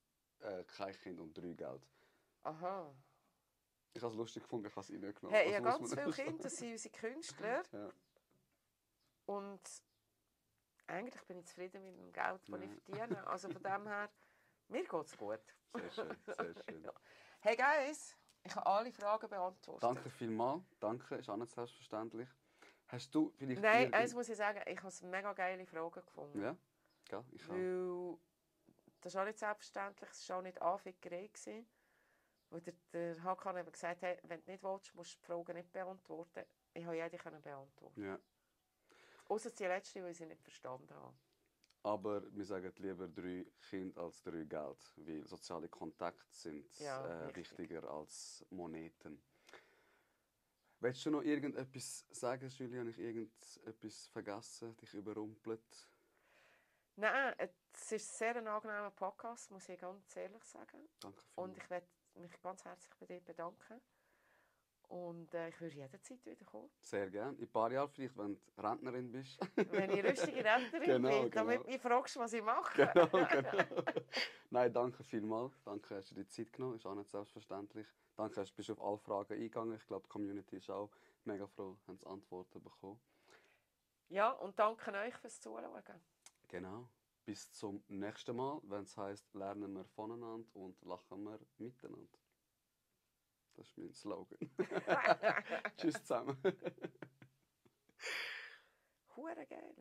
Speaker 4: kein Kind und 3 Geld.
Speaker 3: Aha.
Speaker 4: Ich habe es lustig gefunden, ich habe es reingenommen.
Speaker 3: Hey, ich
Speaker 4: Also
Speaker 3: habe
Speaker 4: muss
Speaker 3: ganz
Speaker 4: man
Speaker 3: viele
Speaker 4: nicht
Speaker 3: Kinder, das sind unsere Künstler.
Speaker 4: Ja.
Speaker 3: Und eigentlich bin ich zufrieden mit dem Geld, das ich verdiene. Also von dem her, mir geht es gut.
Speaker 4: Sehr schön, sehr schön.
Speaker 3: Ja. Hey Guys, ich habe alle Fragen beantwortet.
Speaker 4: Danke vielmals. Danke, ist auch nicht selbstverständlich. Hast du vielleicht...
Speaker 3: Nein, eins muss ich sagen, ich habe mega geile Fragen gefunden.
Speaker 4: Ja, gell, ich auch.
Speaker 3: Weil das ist auch nicht selbstverständlich, es war auch nicht Anfickerei gewesen. Weil der Hakan eben gesagt hat, wenn du nicht willst, musst du die Fragen nicht beantworten. Ich habe jede beantworten.
Speaker 4: Ja.
Speaker 3: Ausser die letzte, weil ich sie nicht verstanden habe.
Speaker 4: Aber wir sagen lieber 3 Kinder als 3 Geld, weil soziale Kontakte sind wichtiger als Moneten. Willst du noch irgendetwas sagen, Julia? Habe ich irgendetwas vergessen, dich überrumpelt?
Speaker 3: Nein, es ist ein sehr angenehmer Podcast, muss ich ganz ehrlich sagen.
Speaker 4: Danke
Speaker 3: Und
Speaker 4: vielmals.
Speaker 3: ich möchte mich ganz herzlich bei dir bedanken. Und ich würde jederzeit wiederkommen.
Speaker 4: Sehr gerne. In ein paar Jahren vielleicht, wenn du Rentnerin bist.
Speaker 3: Wenn ich rüstige Rentnerin bin, damit du mich fragst, was ich mache.
Speaker 4: Genau. Nein, danke vielmals. Danke, hast du dir die Zeit genommen. Ist auch nicht selbstverständlich. Danke, bist du auf alle Fragen eingegangen. Ich glaube, die Community ist auch mega froh, haben sie Antworten bekommen.
Speaker 3: Ja, und danke euch fürs Zuschauen.
Speaker 4: Genau. Bis zum nächsten Mal, wenn es heisst, lernen wir voneinander und lachen wir miteinander. Das ist mein Slogan. Tschüss zusammen.
Speaker 3: Hure geil.